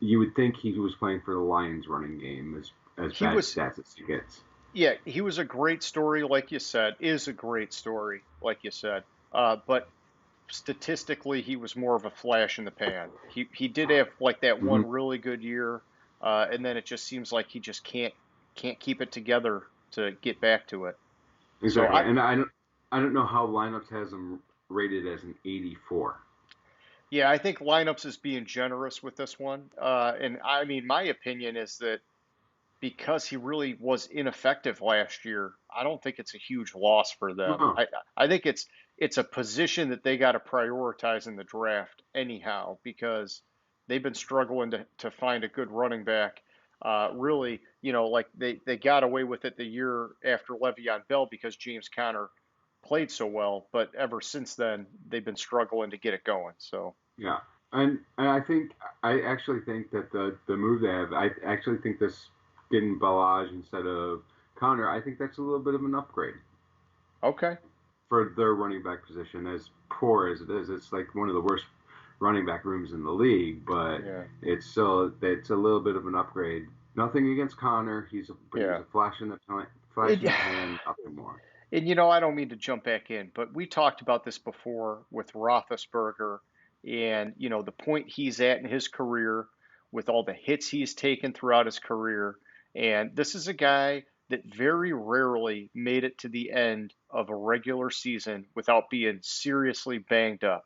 You would think he was playing for the Lions running game as he bad was. stats as he gets. Yeah, he was a great story, like you said. Is a great story, like you said. But statistically, he was more of a flash in the pan. He did have like that Hmm. one really good year, and then it just seems like he just can't keep it together to get back to it. So Exactly. And I don't know how lineups has them rated as an 84. yeah, I think lineups is being generous with this one. And I mean, my opinion is that because he really was ineffective last year, I don't think it's a huge loss for them. No. I think it's a position that they got to prioritize in the draft anyhow because they've been struggling to find a good running back. Really, like they got away with it the year after Le'Veon Bell because James Conner played so well, but ever since then they've been struggling to get it going. So Yeah. And I actually think that the move they have, I actually think this getting Balaj instead of Connor, I think that's a little bit of an upgrade okay, for their running back position. As poor as it is, it's like one of the worst running back rooms in the league, but yeah, it's a little bit of an upgrade. Nothing against Connor, but he's yeah. a flash It, in the pan, nothing more. And I don't mean to jump back in, but we talked about this before with Roethlisberger and the point he's at in his career with all the hits he's taken throughout his career. And this is a guy that very rarely made it to the end of a regular season without being seriously banged up.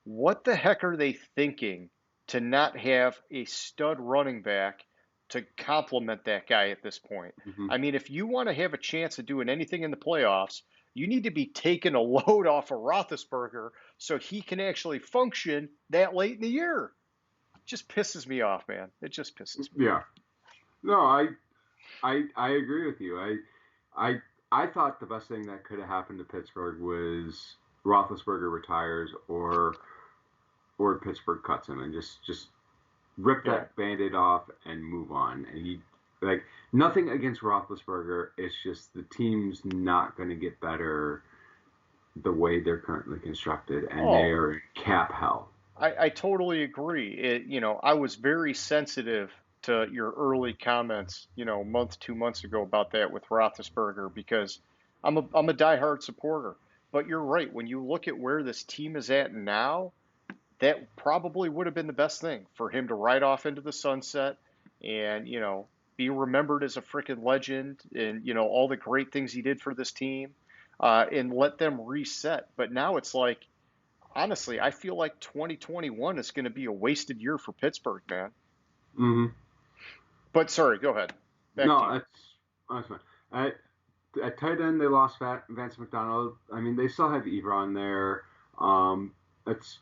What the heck are they thinking to not have a stud running back to complement that guy at this point? Hmm. I mean, if you want to have a chance of doing anything in the playoffs, you need to be taking a load off of Roethlisberger so he can actually function that late in the year. It just pisses me off, man. It just pisses me off. Yeah. No, I agree with you. I I thought the best thing that could have happened to Pittsburgh was Roethlisberger retires or Pittsburgh cuts him and just rip Yeah. that band-aid off and move on. And you like nothing against Roethlisberger. It's just the team's not going to get better the way they're currently constructed, and they Oh, are in cap hell. I totally agree. I was very sensitive to your early comments, a month, 2 months ago about that with Roethlisberger because I'm a diehard supporter. But you're right. When you look at where this team is at now, that probably would have been the best thing for him to ride off into the sunset and, be remembered as a freaking legend and, all the great things he did for this team and let them reset. But now it's like, honestly, I feel like 2021 is going to be a wasted year for Pittsburgh, man. Hmm. But sorry, go ahead. Back to No, you. that's fine. At tight end, they lost Vance McDonald. I mean, they still have Ebron there. It's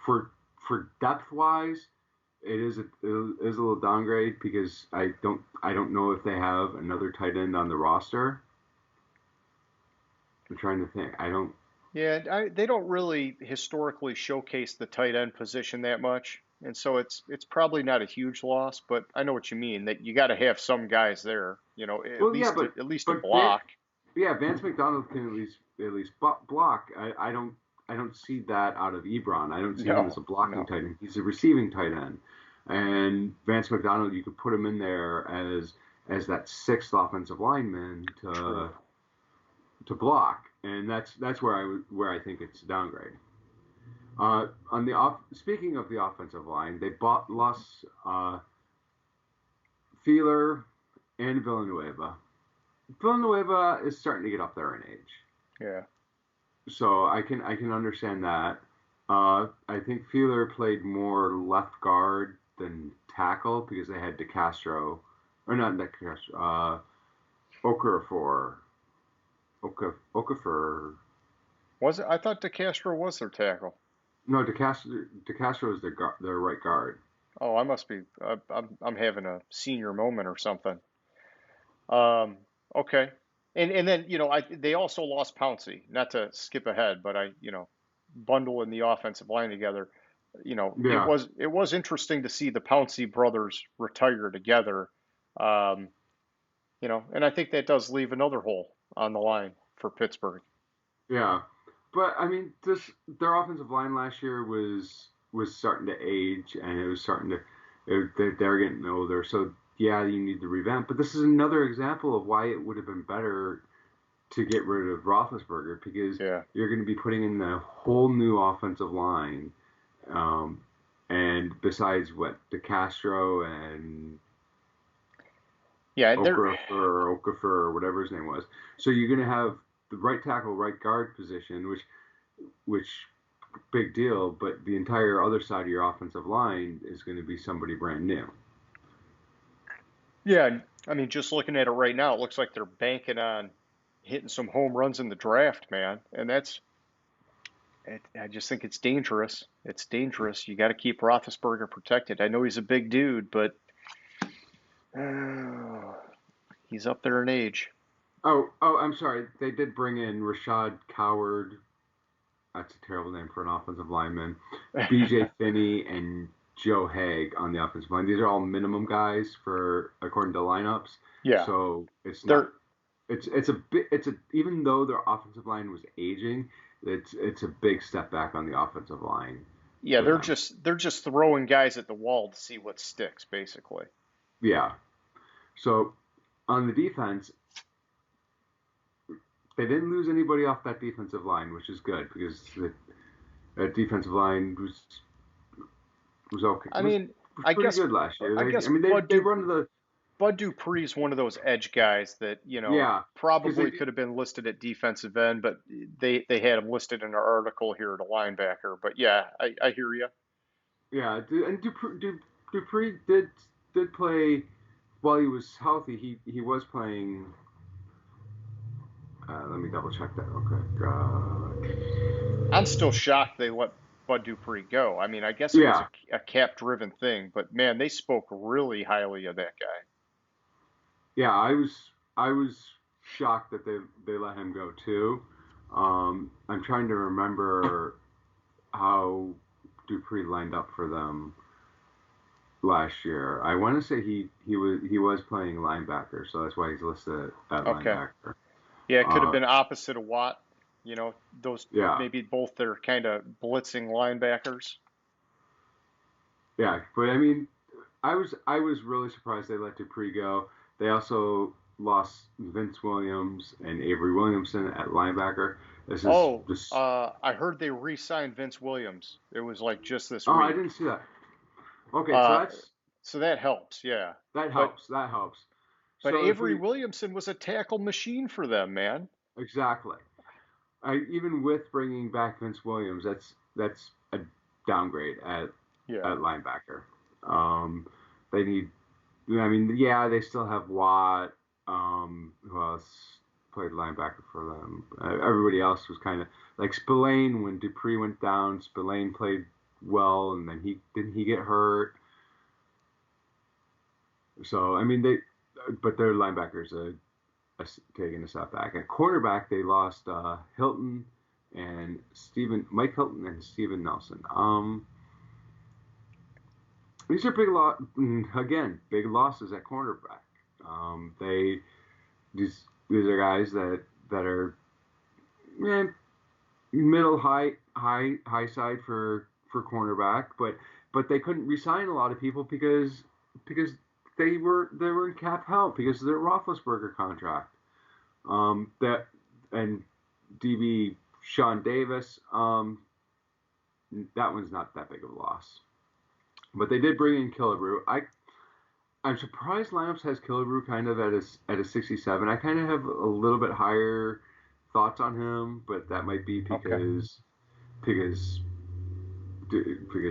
for depth wise, it is a little downgrade because I don't know if they have another tight end on the roster. I'm trying to think. I don't. Yeah, they don't really historically showcase the tight end position that much, and so it's probably not a huge loss. But I know what you mean that you got to have some guys there, Well, yeah, at least to but Van, block. yeah, Vance McDonald can at least block. I don't see that out of Ebron. I don't see him as No, a blocking no, tight end. He's a receiving tight end. And Vance McDonald, you could put him in there as that sixth offensive lineman true. to block, and that's where I think it's a downgrade. Speaking of the offensive line, they lost Feeler and Villanueva. Villanueva is starting to get up there in age, Yeah, so I can understand that. I think Feeler played more left guard than tackle because they had DeCastro, or not DeCastro, Okafor, Okafor. was it? I thought DeCastro was their tackle. No, DeCastro is their right guard. Oh, I must be. I'm having a senior moment or something. Um, okay. And then they also lost Pouncey. Not to skip ahead, but bundle in the offensive line together. It Yeah, was interesting to see the Pouncey brothers retire together. Um, and I think that does leave another hole on the line for Pittsburgh. yeah. But I mean, their offensive line last year was starting to age, and it was starting to they're getting older. So yeah, you need to revamp. But this is another example of why it would have been better to get rid of Roethlisberger because Yeah. you're going to be putting in a whole new offensive line, um, and besides what DeCastro and Yeah, they're Okafor or whatever his name was. So you're going to have the right tackle, right guard position, which big deal, but the entire other side of your offensive line is going to be somebody brand new. Yeah, I mean, just looking at it right now, it looks like they're banking on hitting some home runs in the draft, man. And I just think it's dangerous. It's dangerous. You got to keep Roethlisberger protected. I know he's a big dude, but he's up there in age. Oh, I'm sorry. They did bring in Rashad Coward. That's a terrible name for an offensive lineman. B.J. Finney and Joe Haig on the offensive line. These are all minimum guys for according to lineups. Yeah, So it's they're not. It's a bit. Even though their offensive line was aging, it's a big step back on the offensive line yeah, for they're them. just throwing guys at the wall to see what sticks, basically. Yeah. So on the defense, they didn't lose anybody off that defensive line, which is good because that defensive line was okay. I Was mean, was I pretty guess good last year. I I guess mean, they run the Bud Dupree's one of those edge guys that, yeah because probably could have been listed at defensive end, but they had him listed in an article here at a linebacker. But yeah, I hear you. yeah and Dupree did play while he was healthy. He was playing. Let me double check that real quick. I'm still shocked they let Bud Dupree go. I mean, I guess it was Yeah, a cap-driven thing, but man, they spoke really highly of that guy. yeah. I was shocked that they let him go too. I'm trying to remember how Dupree lined up for them last year. I want to say he was playing linebacker, so that's why he's listed at Okay. linebacker. Yeah, it could have Uh, been opposite of Watt. Those yeah, maybe both their kind of blitzing linebackers. yeah. But I mean, I was really surprised they let Dupree go. They also lost Vince Williams and Avery Williamson at linebacker. This is Oh, this. I heard they re-signed Vince Williams. It was like just this Oh, I week. didn't see that. Okay, so Uh, so that helps, yeah. that But helps. That helps. but So if Avery we Williamson was a tackle machine for them, man. exactly, even with bringing back Vince Williams, that's a downgrade Yeah. at linebacker. Um, they need. I mean, yeah, they still have Watt. Who else played linebacker for them? Everybody else was kind of like Spillane when Dupree went down. Spillane played well, and then he didn't he get hurt. So I mean, but their linebackers taking a step back. At quarterback, they lost Mike Hilton and Steven Nelson. These are big losses at cornerback. They these are guys that are eh, middle high side for cornerback, but they couldn't resign a lot of people because they were in cap hell because of their Roethlisberger contract. That and DB Sean Davis. That one's not that big of a loss, but they did bring in Killebrew. I'm surprised Lineups has Killebrew kind of at a 67. I kind of have a little bit higher thoughts on him, but that might be Okay. because because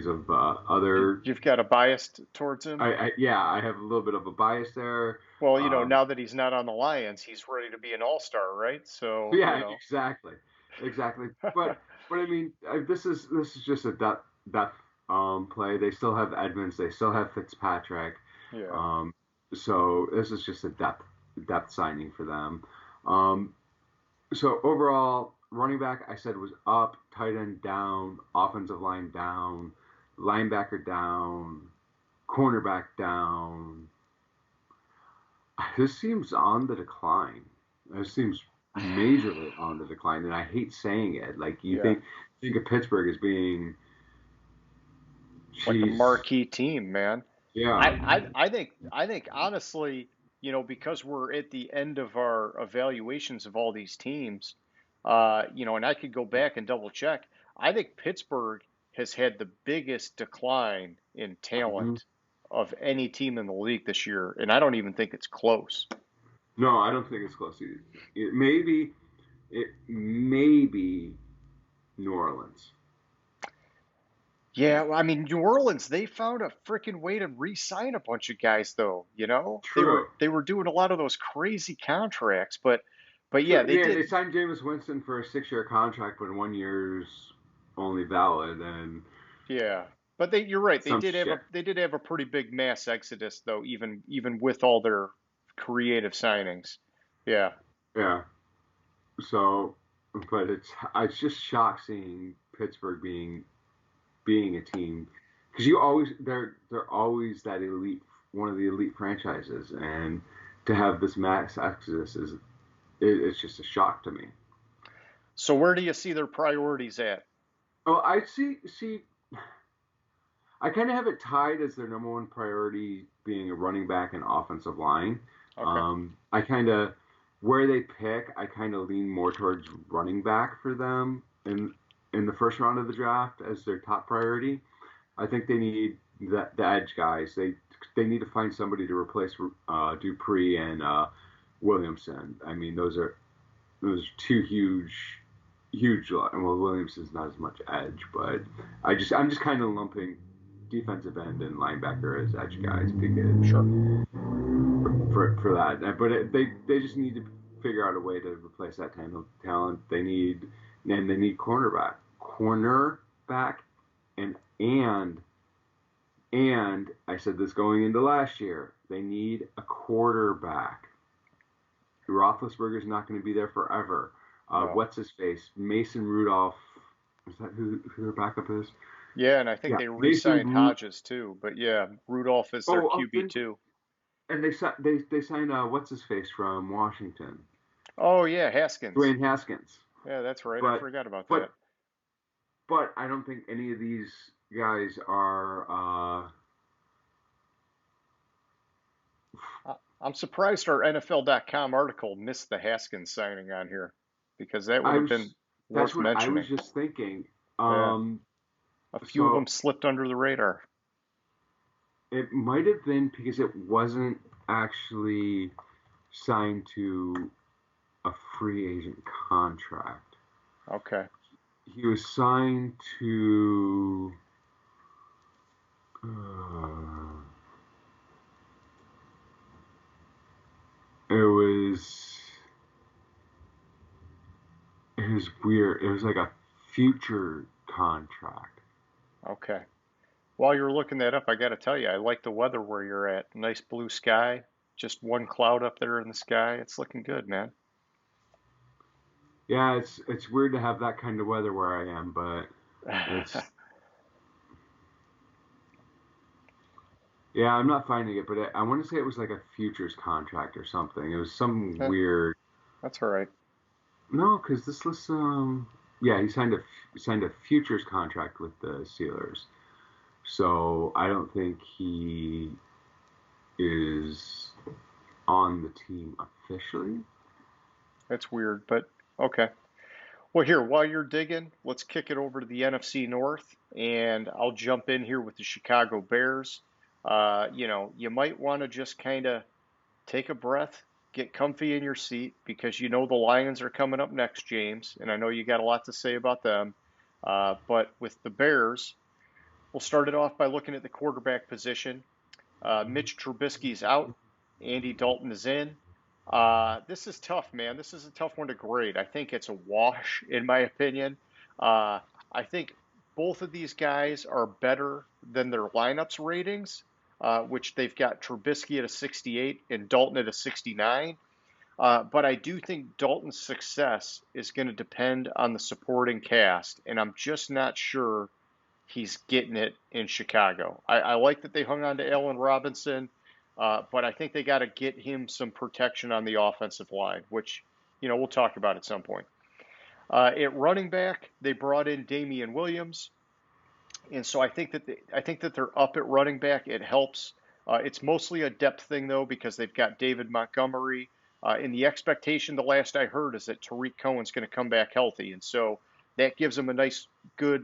of You, other. you've got a bias towards him. Yeah, I have a little bit of a bias there. Well, Um, now that he's not on the Lions, he's ready to be an all-star, right? So, yeah, exactly. But I mean, this is just a depth play. They still have Edmonds. They still have Fitzpatrick. yeah. Um, so this is just a depth signing for them. Um, so overall, running back I said was up, tight end down, offensive line down, linebacker down, cornerback down. This seems on the decline. This seems majorly on the decline, and I hate saying it. Like you Yeah. think of Pittsburgh as being, Like a geez, marquee team, man. yeah, I think honestly, because we're at the end of our evaluations of all these teams, and I could go back and double check. I think Pittsburgh has had the biggest decline in hmm talent of any team in the league this year, and I don't even think it's close. no, I don't think it's close. Maybe it may be New Orleans. Yeah, well, I mean, New Orleans, they found a freaking way to re-sign a bunch of guys, though. You know, they were True. they were doing a lot of those crazy contracts, but yeah, True. they Yeah, did. they signed Jameis Winston for a 6-year contract, but 1 year's only valid, and Yeah, but you're right. some shit. They did have a pretty big mass exodus, though, even with all their creative signings. Yeah. Yeah. So, but it's just shocked seeing Pittsburgh being a team because they're always that elite, one of the elite franchises, and to have this mass exodus it's just a shock to me. So where do you see their priorities at? Oh, I see. I kind of have it tied as their number one priority being a running back and offensive line. Okay. I kind of where they pick, I kind of lean more towards running back for them in the first round of the draft as their top priority. I think they need the edge guys. They need to find somebody to replace Dupree and Williamson. I mean, those are two huge. Well, Williamson's not as much edge, but I'm just kind of lumping defensive end and linebacker as edge guys because Sure. for that. But they just need to figure out a way to replace that kind of talent. They need cornerback, and and I said this going into last year. They need a quarterback. Roethlisberger's not going to be there forever. No. What's his face? Mason Rudolph. Is that who their backup is? Yeah, and I think Yeah, they Mason. re-signed Hodges too. But yeah, Rudolph is their QB Then, too. and they signed what's his face from Washington, Oh yeah, Haskins. Dwayne Haskins. Yeah, that's right. I But forgot about that. but but I don't think any of these guys are. I'm surprised our NFL.com article missed the Haskins signing on here because that would I have was been That's worth what I was mentioning. just thinking. Yeah, a few of them So slipped under the radar. it might have been because it wasn't actually signed to a free agent contract. Okay. He was signed to. Uh, it was. It was weird. It was like a future contract. Okay. While you're looking that up, I got to tell you, I like the weather where you're at. Nice blue sky, just one cloud up there in the sky. It's looking good, man. Yeah, it's weird to have that kind of weather where I am, but it's yeah, I'm not finding it, but I want to say it was like a futures contract or something. It was some Eh, weird. that's all right. No, because this was yeah, he signed a futures contract with the Steelers. So I don't think he is on the team officially. That's weird, but okay. Well, here, while you're digging, let's kick it over to the NFC North, and I'll jump in here with the Chicago Bears. You might want to just kind of take a breath, get comfy in your seat because you know the Lions are coming up next, James, and I know you got a lot to say about them. But with the Bears, we'll start it off by looking at the quarterback position. Mitch Trubisky's out. Andy Dalton is in. This is tough, man. This is a tough one to grade. I think it's a wash, in my opinion. Uh, I think both of these guys are better than their lineups ratings, which they've got Trubisky at a 68 and Dalton at a 69. But I do think Dalton's success is going to depend on the supporting cast, and I'm just not sure he's getting it in Chicago. I like that they hung on to Allen Robinson, but I think they got to get him some protection on the offensive line, which we'll talk about at some point. At running back, they brought in Damian Williams, and so I think that they're up at running back. It helps. It's mostly a depth thing though because they've got David Montgomery. And the expectation, the last I heard, is that Tariq Cohen's going to come back healthy, and so that gives them a nice, good,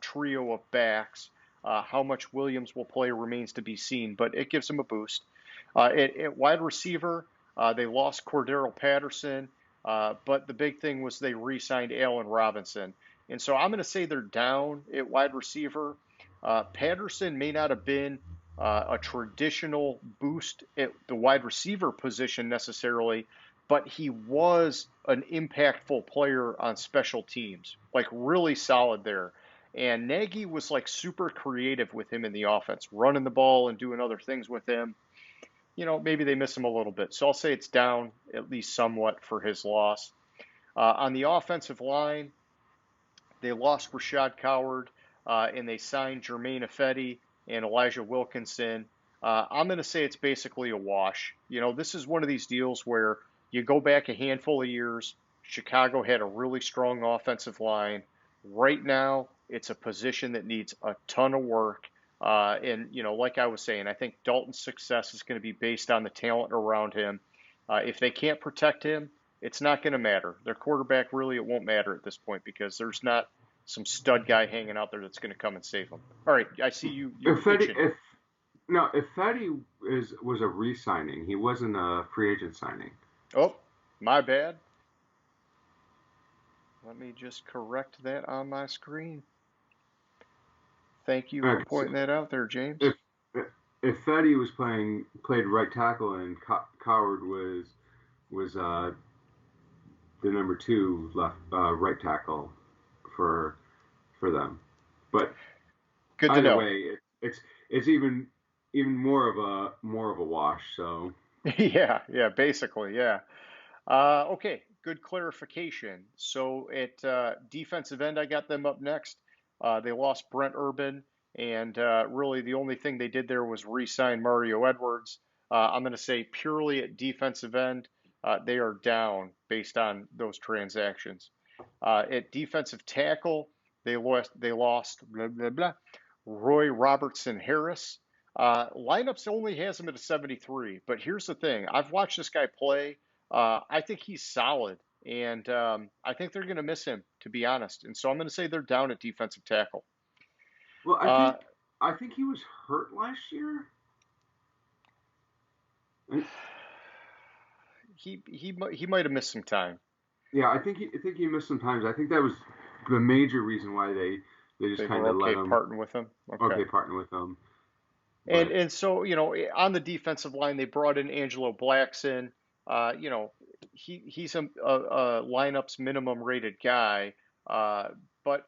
trio of backs. How much Williams will play remains to be seen, but it gives them a boost. At wide receiver, they lost Cordero Patterson. But the big thing was they re-signed Allen Robinson. And so I'm going to say they're down at wide receiver. Patterson may not have been a traditional boost at the wide receiver position necessarily, but he was an impactful player on special teams, like really solid there. And Nagy was like super creative with him in the offense, running the ball and doing other things with him. Maybe they miss him a little bit. So I'll say it's down at least somewhat for his loss. On the offensive line, they lost Rashad Coward and they signed Jermaine Ifedi and Elijah Wilkinson. I'm going to say it's basically a wash. This is one of these deals where you go back a handful of years, Chicago had a really strong offensive line. Right now, it's a position that needs a ton of work. And like I was saying, I think Dalton's success is going to be based on the talent around him. If they can't protect him, it's not going to matter. Their quarterback, really, it won't matter at this point because there's not some stud guy hanging out there that's going to come and save them. All right, I see you're If Fetty, itching. if Fetty was a re-signing, he wasn't a free agent signing. Oh, my bad. Let me just correct that on my screen. Thank you for pointing that out there, James. If Fetty was played right tackle and Coward was the number 2 left right tackle for them, but Good to either know. way, it's even more of a wash. So Yeah, basically, yeah. Okay, good clarification. So at defensive end, I got them up next. They lost Brent Urban, and really the only thing they did there was re-sign Mario Edwards. I'm going to say purely at defensive end, they are down based on those transactions. At defensive tackle, they lost blah, blah, blah, Roy Robertson Harris. Lineups only has him at a 73, but here's the thing: I've watched this guy play. I think he's solid, and I think they're going to miss him, to be honest. And so I'm going to say they're down at defensive tackle. well, Uh, I think he was hurt last year. he might have missed some time. Yeah, I think he missed some times. I think that was the major reason why they just They kind were of let okay him parting with him. Okay. partner with him. And But and so on the defensive line they brought in Angelo Blackson. He's a lineups minimum rated guy, but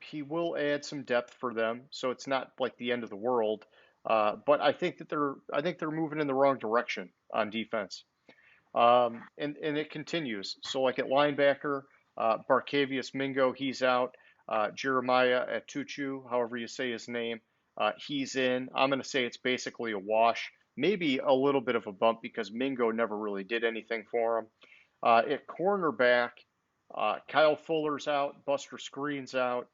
he will add some depth for them, so it's not like the end of the world. But I think they're moving in the wrong direction on defense. And it continues. So like at linebacker, Barcavius Mingo, he's out. Jeremiah Atuchu, however you say his name, he's in. I'm going to say it's basically a wash, maybe a little bit of a bump because Mingo never really did anything for him. At cornerback, Kyle Fuller's out, Buster Screen's out.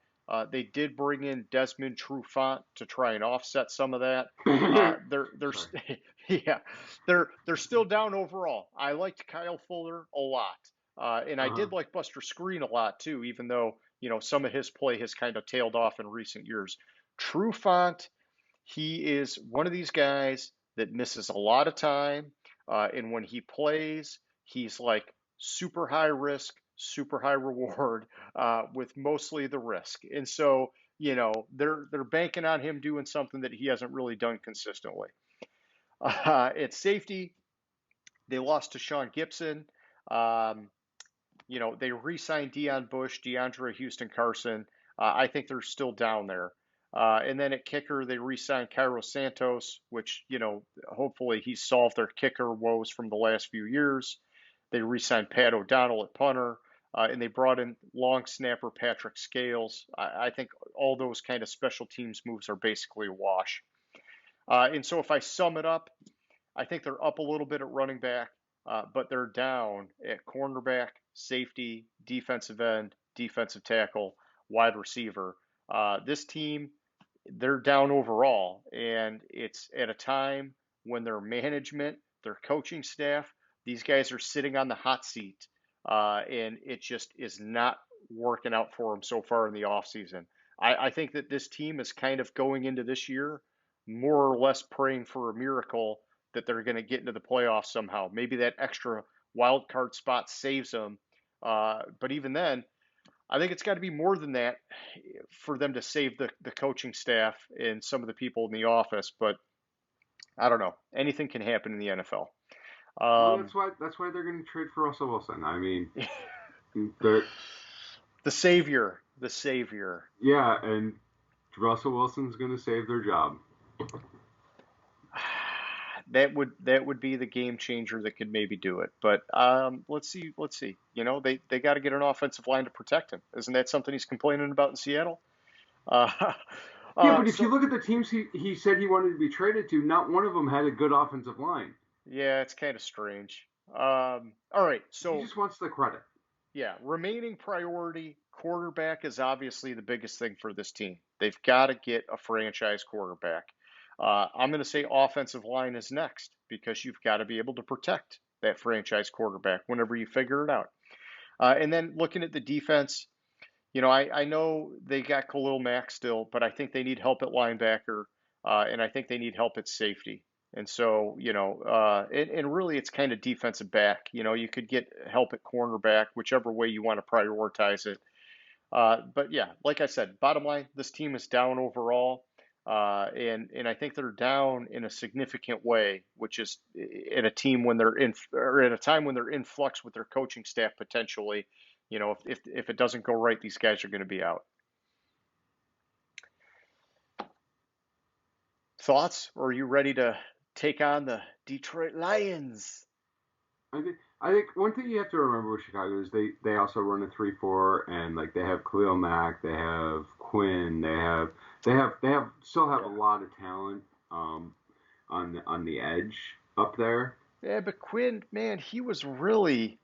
They did bring in Desmond Trufant to try and offset some of that. They're sorry. yeah, they're still down overall. I liked Kyle Fuller a lot, and I Uh-huh. did like Buster Screen a lot too, even though some of his play has kind of tailed off in recent years. Trufant, he is one of these guys that misses a lot of time, and when he plays, he's like super high risk, super high reward, with mostly the risk. And so, they're banking on him doing something that he hasn't really done consistently. At safety, they lost to Sean Gibson. Um, they re-signed Deion Bush, DeAndre Houston Carson. I think they're still down there. And then at kicker, they re-signed Cairo Santos, which, hopefully he's solved their kicker woes from the last few years. They re-signed Pat O'Donnell at punter, and they brought in long snapper Patrick Scales. I think all those kind of special teams moves are basically a wash. And so if I sum it up, I think they're up a little bit at running back, but they're down at cornerback, safety, defensive end, defensive tackle, wide receiver. This team, they're down overall, and it's at a time when their management, their coaching staff, these guys are sitting on the hot seat, and it just is not working out for them so far in the offseason. I think that this team is kind of going into this year more or less praying for a miracle that they're going to get into the playoffs somehow. Maybe that extra wild card spot saves them. But even then, I think it's got to be more than that for them to save the coaching staff and some of the people in the office. But I don't know. Anything can happen in the NFL. Well, Um, that's why they're going to trade for Russell Wilson. I mean, they're the savior, the savior. yeah, and Russell Wilson's going to save their job. That would be the game changer that could maybe do it. But let's see, let's see. They got to get an offensive line to protect him. Isn't that something he's complaining about in Seattle? Uh, Yeah, but if you so look at the teams he said he wanted to be traded to, not one of them had a good offensive line. yeah, it's kind of strange. All right, He so just wants the credit. yeah, remaining priority quarterback is obviously the biggest thing for this team. They've got to get a franchise quarterback. I'm going to say offensive line is next because you've got to be able to protect that franchise quarterback whenever you figure it out. And then looking at the defense, I know they got Khalil Mack still, but I think they need help at linebacker, and I think they need help at safety. And so, and really it's kind of defensive back. You could get help at cornerback, whichever way you want to prioritize it. But yeah, like I said, bottom line, this team is down overall. And I think they're down in a significant way, which is in a team when they're in, or at a time when they're in flux with their coaching staff potentially. If it doesn't go right, these guys are going to be out. Thoughts? Or are you ready to take on the Detroit Lions? I think one thing you have to remember with Chicago is they also run a 3-4, and like they have Khalil Mack, they have Quinn, they have still have a lot of talent on the edge up there. Yeah, but Quinn, man, he was really,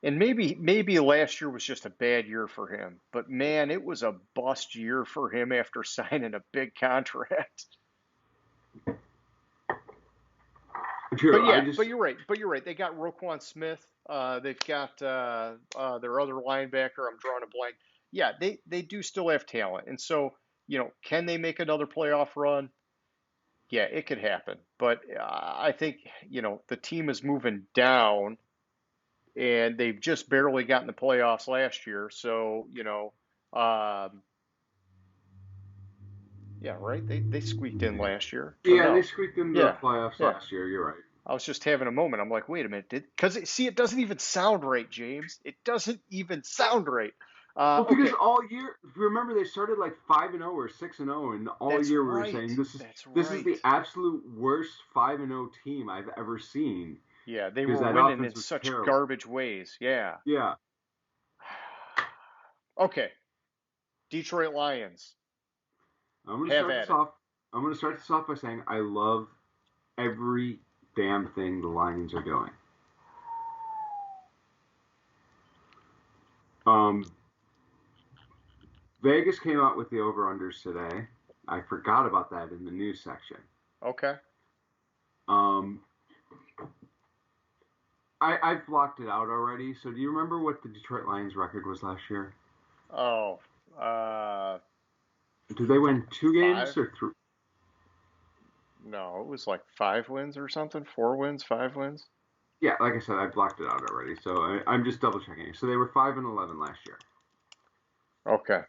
and maybe last year was just a bad year for him. But man, it was a bust year for him after signing a big contract. But True. yeah, but you're right. But you're right. They got Roquan Smith. They've got their other linebacker. I'm drawing a blank. Yeah, they do still have talent, and so can they make another playoff run? Yeah, it could happen. But I think the team is moving down, and they've just barely gotten the playoffs last year. So yeah, right. They squeaked in last year. Or Yeah, they no? squeaked into the Yeah, playoffs yeah. last year. You're right. I was just having a moment. I'm like, wait a minute, because see, it doesn't even sound right, James. It doesn't even sound right. Well, because Okay, all year, if you remember, they started like 5-0 or 6-0, and all that's year we were right. saying That's this is right. the absolute worst 5-0 team I've ever seen Yeah, they because were that winning in offense was such terrible. garbage ways. Yeah. Yeah, Okay, Detroit Lions, I'm gonna have start at this it. off. I'm gonna start this off by saying I love every damn thing the Lions are doing. Um, Vegas came out with the over/unders today. I forgot about that in the news section. Okay. Um, I've blocked it out already. So do you remember what the Detroit Lions record was last year? Oh, uh, Did they win 2 games five? or three? No, it was like 5 wins or something. 4 wins, 5 wins. Yeah, like I said, I blocked it out already. So I'm just double checking. So they were 5-11 last year. Okay.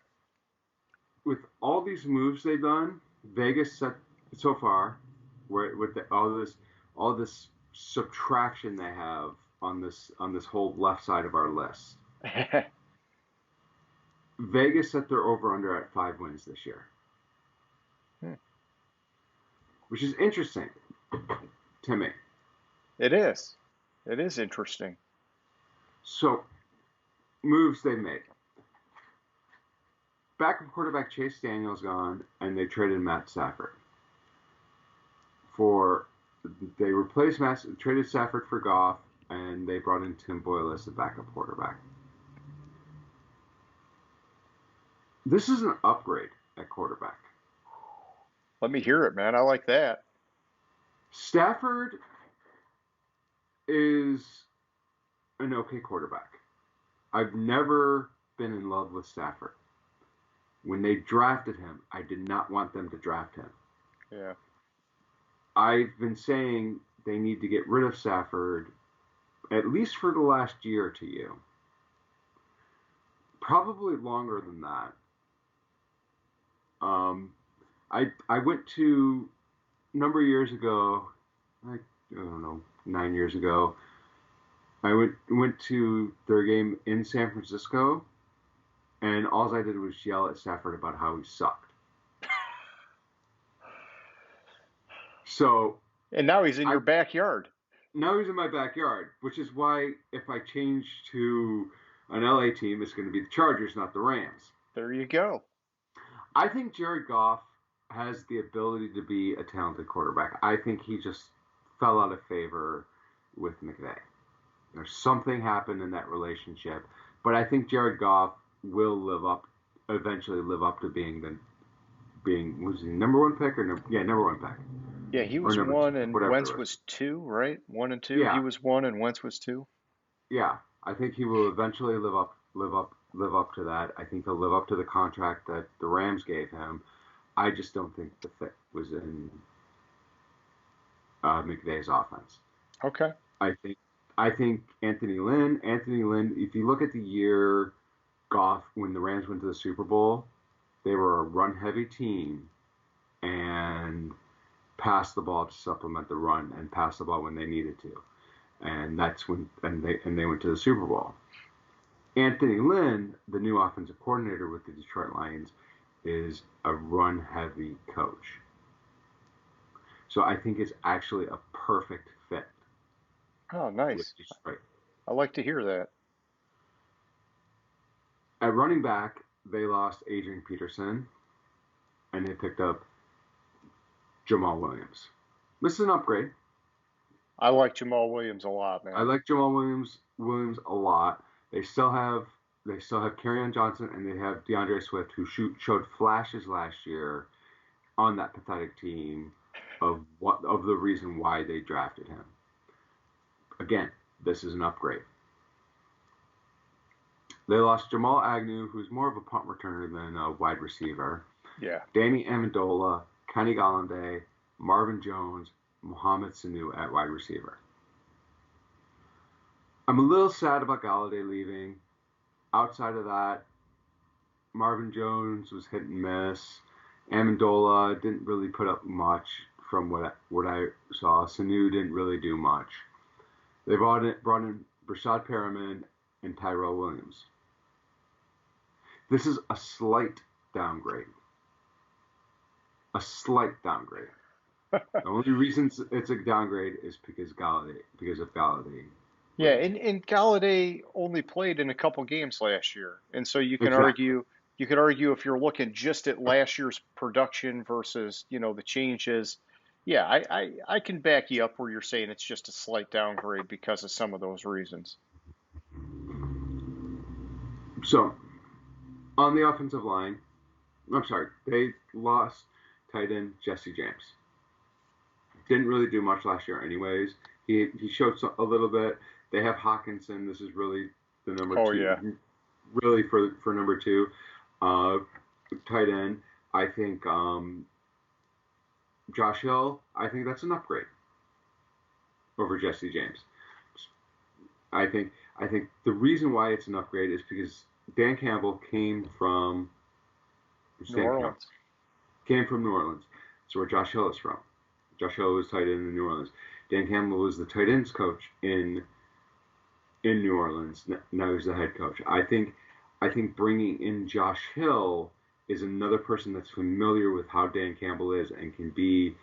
With all these moves they've done, Vegas set so far, where with all this subtraction they have on this whole left side of our list. Vegas set their over under at 5 wins this year, which is interesting to me. It is. It is interesting. So, moves they made. Backup quarterback Chase Daniel's gone, and they traded Matt Stafford. They replaced traded Stafford for Goff, and they brought in Tim Boyle as the backup quarterback. This is an upgrade at quarterback. Let me hear it, man. I like that. Stafford is an okay quarterback. I've never been in love with Stafford. When they drafted him, I did not want them to draft him. Yeah. I've been saying they need to get rid of Stafford at least for the last year to you. Probably longer than that. Um, I went to a number of years ago, I don't know, 9 years ago. I went to their game in San Francisco, and all I did was yell at Stafford about how he sucked. So And now he's in I your backyard. now he's in my backyard, which is why if I change to an LA team, it's going to be the Chargers, not the Rams. There you go. I think Jared Goff has the ability to be a talented quarterback. I think he just fell out of favor with McVay. There's something happened in that relationship, but I think Jared Goff will eventually live up to being was he number one pick or number one pick Yeah, he or was number one two, and whatever Wentz it was. was two, right? One and two. He Yeah, was one and Wentz was two. yeah. I think he will eventually live up to that. I think he'll live up to the contract that the Rams gave him. I just don't think the fit was in McVay's offense. Okay. I think I think Anthony Lynn. If you look at the year Goff when the Rams went to the Super Bowl, they were a run-heavy team and passed the ball to supplement the run and passed the ball when they needed to, and that's when and they went to the Super Bowl. Anthony Lynn, the new offensive coordinator with the Detroit Lions, is a run-heavy coach. So I think it's actually a perfect fit Oh, with nice. Detroit. I like to hear that. At running back, they lost Adrian Peterson and they picked up Jamal Williams. This is an upgrade. I like Jamal Williams a lot, I man. like Jamal Williams a lot. They still have Kerryon Johnson and they have DeAndre Swift who showed flashes last year on that pathetic team of the reason why they drafted him. Again, this is an upgrade. They lost Jamal Agnew, who's more of a punt returner than a wide receiver. Yeah. Danny Amendola, Kenny Galladay, Marvin Jones, Mohamed Sanu at wide receiver. I'm a little sad about Galladay leaving. Outside of that, Marvin Jones was hit and miss. Amendola didn't really put up much from what I saw. Sanu didn't really do much. They brought in Brashad Perriman and Tyrell Williams. This is a slight downgrade. A slight downgrade. The only reason it's a downgrade is because of Galladay. Yeah, and Galladay only played in a couple games last year. And so Exactly. you could argue if you're looking just at last year's production versus, the changes. Yeah, I can back you up where you're saying it's just a slight downgrade because of some of those reasons. So on the offensive line, I'm sorry, they lost tight end Jesse James. Didn't really do much last year, anyways. He showed a little bit. They have Hawkinson. This is really the number Oh two, yeah. really for number two, uh, tight end. I think Josh Hill. I think that's an upgrade over Jesse James. I think the reason why it's an upgrade is because Dan Campbell New Orleans. came from New Orleans. That's where Josh Hill is from. Josh Hill was tight end in New Orleans. Dan Campbell was the tight ends coach in New Orleans. Now he's the head coach. I think bringing in Josh Hill is another person that's familiar with how Dan Campbell is and can be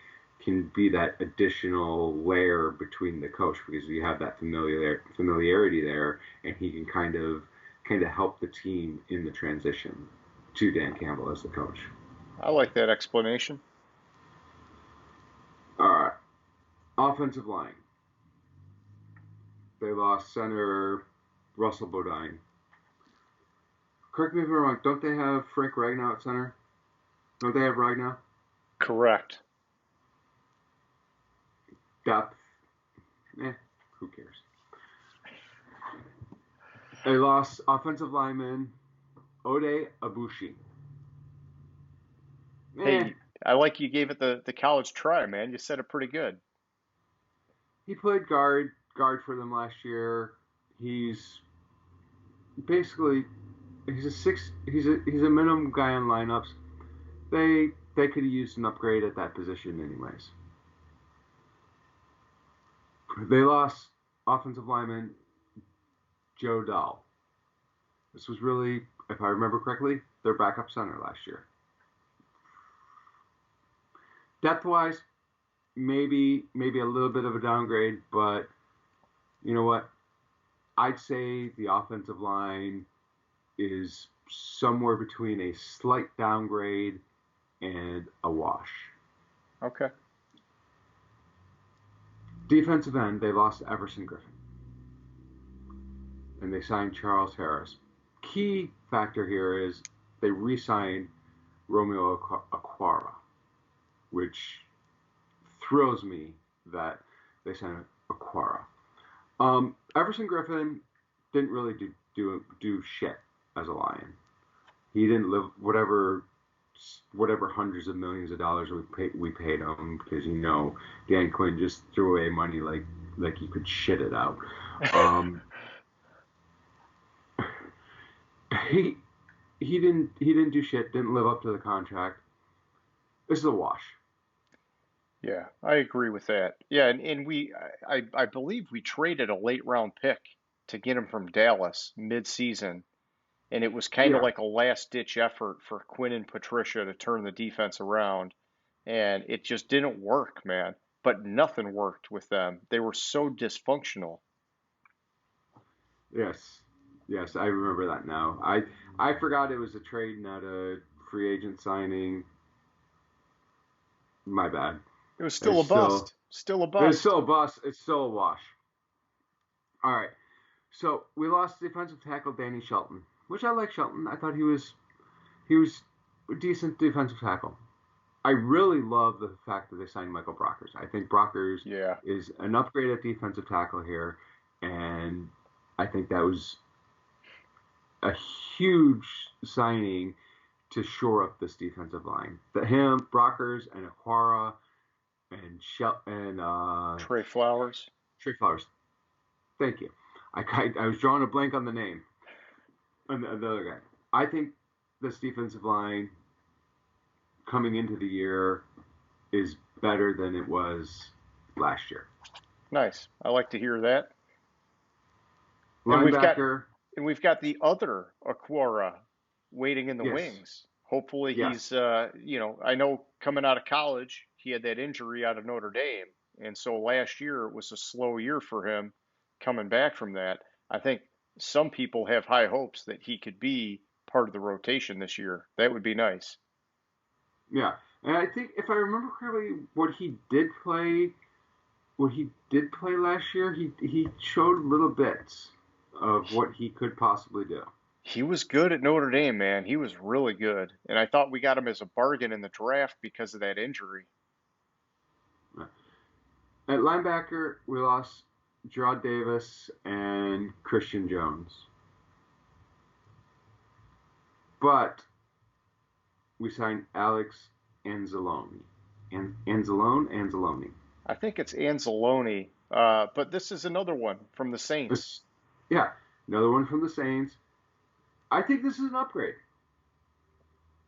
that additional layer between the coach because you have that familiarity there, and he can kind of help the team in the transition to Dan Campbell as the coach. I like that explanation. All right, offensive line. They lost center Russell Bodine. Correct me if I'm wrong. Don't they have Frank Ragnow at center? Don't they have Ragnow? Correct. Depth. Who cares? They lost offensive lineman Ode Abushi. Eh, Hey, I like you gave it the college try, man. You said it pretty good. he played guard guard for them last year. He's basically he's a minimum guy on lineups. They could have used an upgrade at that position anyways. They lost offensive lineman Joe Dahl. This was really, if I remember correctly, their backup center last year. Depth-wise, maybe a little bit of a downgrade, but you know what? I'd say the offensive line is somewhere between a slight downgrade and a wash. Okay. Defensive end, they lost Everson Griffin. And they signed Charles Harris. Key factor here is they re-signed Romeo Aquara, which thrills me that they signed Aquara. Everson Griffin didn't really do shit as a Lion. He didn't live whatever hundreds of millions of dollars we paid him, because Dan Quinn just threw away money like you could shit it out. He didn't do shit. Didn't live up to the contract. This is a wash. Yeah, I agree with that. Yeah, and I believe we traded a late round pick to get him from Dallas mid-season, and it was kind of like a last ditch effort for Quinn and Patricia to turn the defense around, and it just didn't work, man. But nothing worked with them. They were so dysfunctional. Yes, I remember that now. I forgot it was a trade, not a free agent signing. My bad. It was still a bust. Still a bust. It's still a bust. It's still a wash. All right. So we lost defensive tackle Danny Shelton, which I like Shelton. I thought he was a decent defensive tackle. I really love the fact that they signed Michael Brockers. I think Brockers is an upgrade at defensive tackle here, and I think that was a huge signing to shore up this defensive line. Brockers, and Aquara, and Trey Flowers. Thank you. I was drawing a blank on the name. And the other guy. I think this defensive line coming into the year is better than it was last year. Nice. I like to hear that. Linebacker. And we've got the other Aquara waiting in the wings. Hopefully he's, I know coming out of college, he had that injury out of Notre Dame. And so last year it was a slow year for him coming back from that. I think some people have high hopes that he could be part of the rotation this year. That would be nice. Yeah. And I think if I remember correctly, what he did play last year, he showed little bits of what he could possibly do. He was good at Notre Dame, man. He was really good. And I thought we got him as a bargain in the draft because of that injury. At linebacker, we lost Gerard Davis and Christian Jones. But we signed Alex Anzalone. Anzalone? I think it's Anzalone. But this is another one from the Saints. Another one from the Saints. I think this is an upgrade.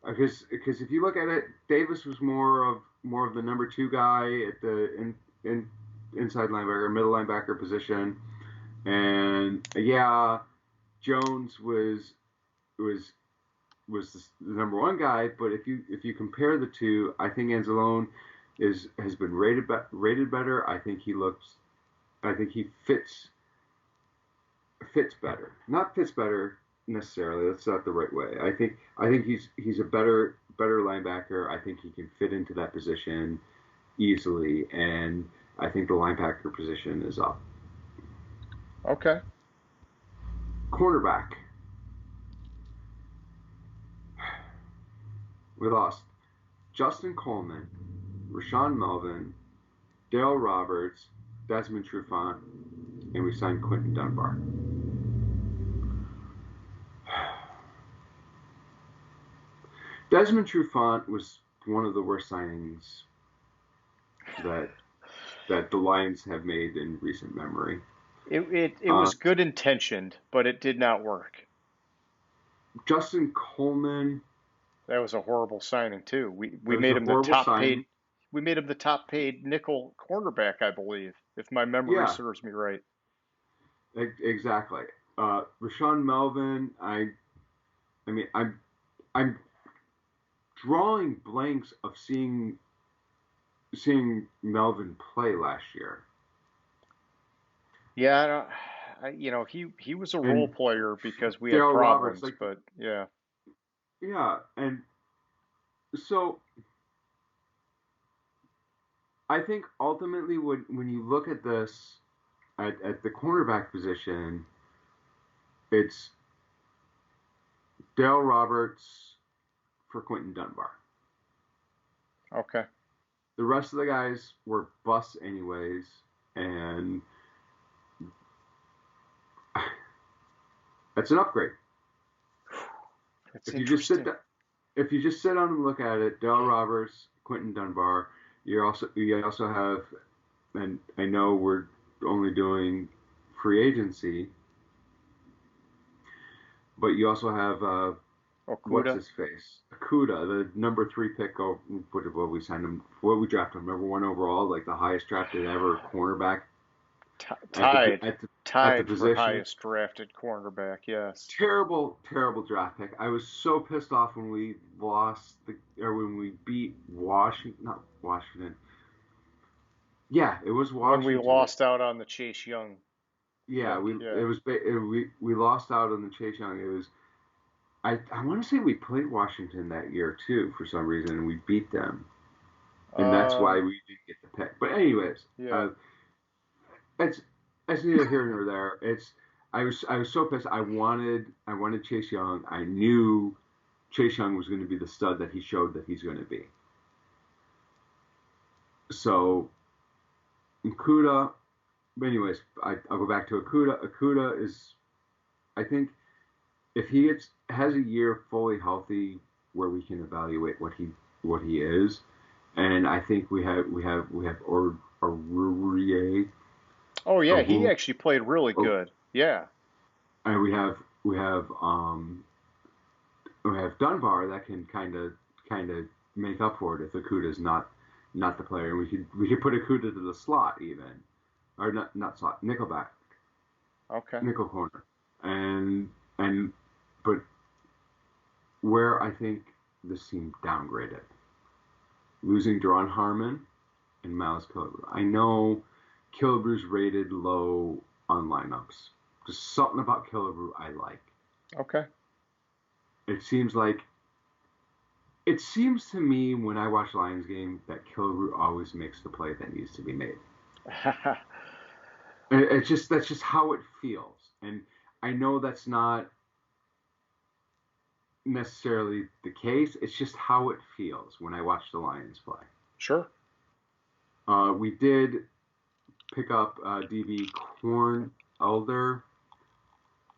Because if you look at it, Davis was more of the number 2 guy at the inside linebacker, middle linebacker position, and Jones was the number 1 guy. But if you compare the two, I think Anzalone has been rated better. I think he fits better. Not fits better necessarily. That's not the right way. I think he's a better linebacker. I think he can fit into that position easily, and I think the linebacker position is up. Okay. Cornerback. We lost Justin Coleman, Rashawn Melvin, Dale Roberts, Desmond Trufant, and we signed Quentin Dunbar. Desmond Trufant was one of the worst signings that the Lions have made in recent memory. It Uh, was good intentioned, but it did not work. Justin Coleman, That was a horrible signing too. it We was made a him the horrible top signing. paid. We made him the top paid nickel cornerback, I believe, if my memory Yeah, serves me right. exactly. Rashawn Melvin, I mean, I'm drawing blanks of seeing Melvin play last year, Yeah, I don't, he was a role and player because we had Daryl Roberts, problems, like, but yeah. yeah, and so I think ultimately when you look at this at the cornerback position, it's Daryl Roberts for Quentin Dunbar. Okay. The rest of the guys were busts anyways, and that's an upgrade. It's If you just sit interesting. down, if you just sit down and look at it, Daryl Roberts, Quentin Dunbar, you also have, and I know we're only doing free agency, but you also have what's Okuda, his face, Akuda, the number 3 pick. Oh, what we signed him? What we drafted him? Number 1 overall, like the highest drafted ever cornerback at the tied, at the tied for position. highest drafted cornerback. Yes. Terrible, terrible draft pick. I was so pissed off when we lost or when we beat Washington, not Washington. Yeah, it was When we Washington. lost out on the Chase Young Yeah, pick. Yeah. we lost out on the Chase Young. It was I want to say we played Washington that year too for some reason, and we beat them, and that's why Um. we didn't get the pick. But anyways, Yeah. it's it's neither here nor there. It's I was so pissed. I wanted Chase Young. I knew Chase Young was going to be the stud that he showed that he's going to be. So Okuda. But anyways, I'll go back to Akuda. Akuda is, I think, if he has a year fully healthy where we can evaluate what he is, and I think we have Aurier, Oh yeah, he Aru, actually played really good. Yeah. and we have Dunbar that can kind of make up for it if Akuda's not the player. And we could put Akuda to the slot even, or not slot, Okay. nickel corner, and and but where I think this team downgraded, losing Deron Harmon and Miles Killebrew. I know Killebrew's rated low on lineups. Just something about Killebrew I like. Okay. It seems like it seems to me when I watch Lions game that Killebrew always makes the play that needs to be made. It's just that's just how it feels, and I know that's not necessarily the case. It's just how it feels when I watch the Lions play. Sure. We did pick up DB Corn Elder,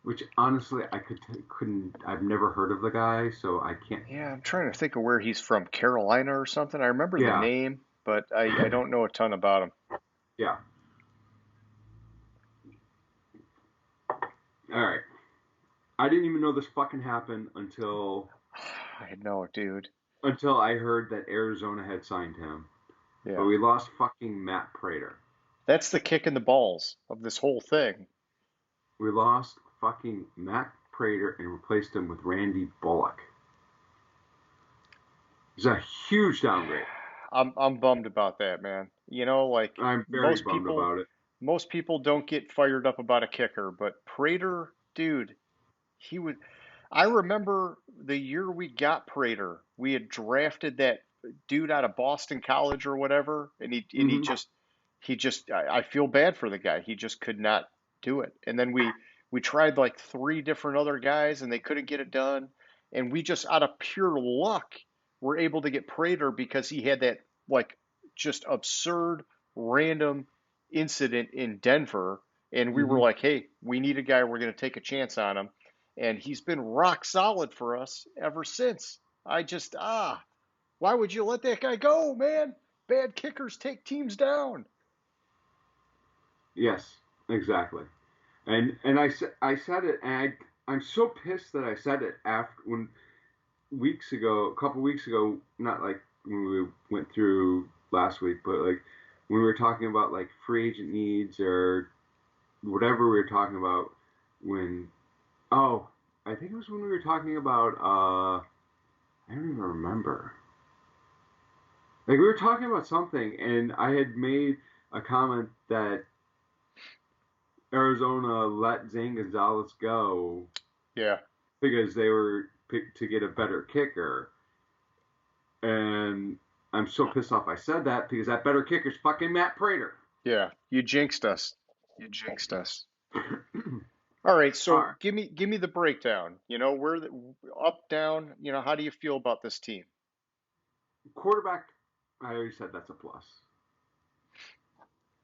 which honestly couldn't. I've never heard of the guy, so I can't. Yeah, I'm trying to think of where he's from. Carolina or something. I remember the Yeah, name, but I don't know a ton about him. yeah. All right. I didn't even know this fucking happened I know, dude. until I heard that Arizona had signed him. But Yeah. we lost fucking Matt Prater. That's the kick in the balls of this whole thing. We lost fucking Matt Prater and replaced him with Randy Bullock. It's a huge downgrade. I'm bummed about that, man. Like I'm very most bummed people about it. most people don't get fired up about a kicker, but Prater, dude, he would. I remember the year we got Prater, we had drafted that dude out of Boston College or whatever, and Hmm. he just I feel bad for the guy. He just could not do it. And then we tried like three different other guys and they couldn't get it done. And we just out of pure luck were able to get Prater because he had that like just absurd random incident in Denver. And we were Hmm. like, hey, we need a guy. We're going to take a chance on him. And he's been rock solid for us ever since. I just, why would you let that guy go, man? Bad kickers take teams down. Yes, exactly. And I said it, and I'm so pissed that I said it after when a couple weeks ago, not like when we went through last week, but like when we were talking about like free agent needs or whatever we were talking about when oh I think it was when we were talking about I don't even remember. Like we were talking about something, and I had made a comment that Arizona let Zane Gonzalez go Yeah. because they were picked to get a better kicker, and I'm so pissed off I said that because that better kicker's fucking Matt Prater. Yeah. You jinxed us. You jinxed us. All right, All so right, give me the breakdown. Where the up, down, how do you feel about this team? quarterback. I already said that's a plus.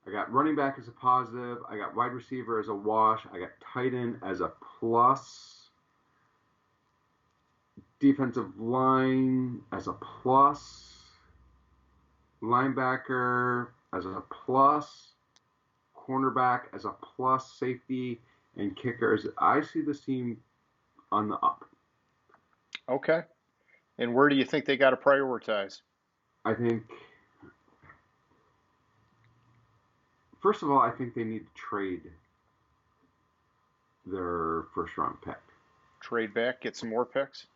I got running back as a positive. I got wide receiver as a wash. I got tight end as a plus. Defensive line as a plus. Linebacker as a plus. Cornerback as a plus. Safety and kickers. I see this team on the up. Okay. And where do you think they got to prioritize? I think, first of all, I think they need to trade their first round pick. Trade back, get some more picks?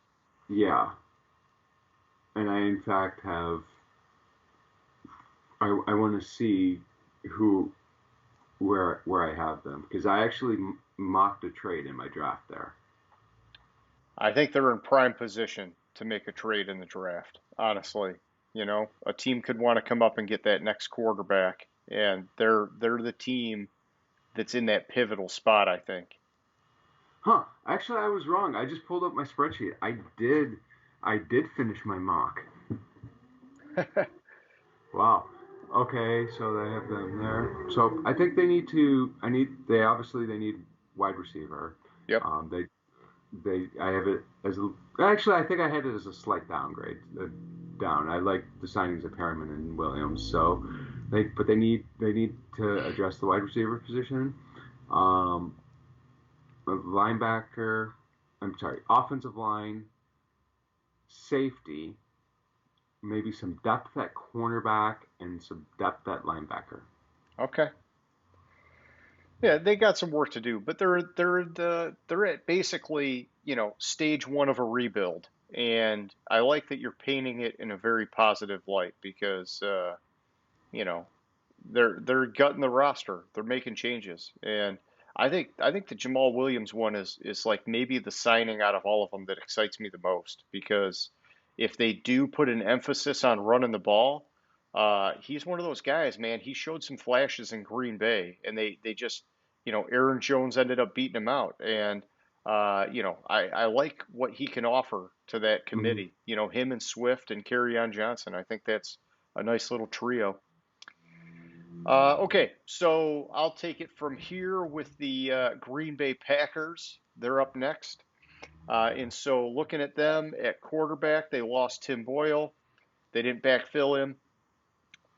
Yeah. And I, in fact, I want to see who, where I have them. Because I actually mocked a trade in my draft there. I think they're in prime position to make a trade in the draft, honestly. A team could want to come up and get that next quarterback, and they're the team that's in that pivotal spot, I think. Huh. Actually, I was wrong. I just pulled up my spreadsheet. I did finish my mock. Wow. Okay, so they have them there. So I think they need to. They obviously they need wide receiver. Yep. Um, they I have it as a, actually I think I had it as a slight downgrade. Down. I like the signings of Perriman and Williams. So they need to address the wide receiver position. Um, linebacker. I'm sorry, offensive line, safety, maybe some depth at cornerback and some depth at linebacker. Okay. Yeah, they got some work to do, but they're at basically, stage one of a rebuild. And I like that you're painting it in a very positive light because you know, they're gutting the roster. They're making changes. And I think the Jamal Williams one is like maybe the signing out of all of them that excites me the most because if they do put an emphasis on running the ball, he's one of those guys, man. He showed some flashes in Green Bay, and they just, Aaron Jones ended up beating him out, and I like what he can offer to that Mm-hmm. committee. Him and Swift and on Johnson. I think that's a nice little trio. Okay, so I'll take it from here with the Green Bay Packers. They're up next. And so looking at them at quarterback, they lost Tim Boyle. They didn't backfill him.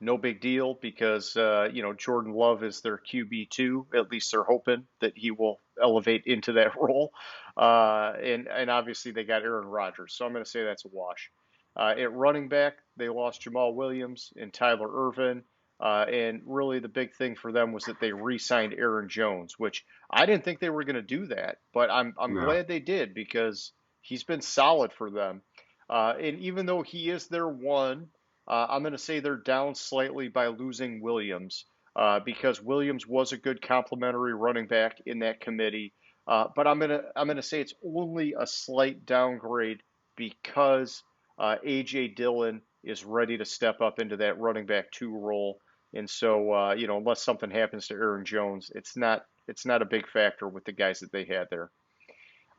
No big deal because Jordan Love is their QB2. At least they're hoping that he will elevate into that role. And obviously they got Aaron Rodgers, so I'm going to say that's a wash. At running back, they lost Jamal Williams and Tyler Irvin. And really, the big thing for them was that they re-signed Aaron Jones, which I didn't think they were going to do that, but I'm No. glad they did because he's been solid for them. And even though he is their one, I'm going to say they're down slightly by losing Williams because Williams was a good complementary running back in that committee. But I'm gonna say it's only a slight downgrade because AJ Dillon is ready to step up into that running back two role. And so, unless something happens to Aaron Jones, it's not a big factor with the guys that they had there.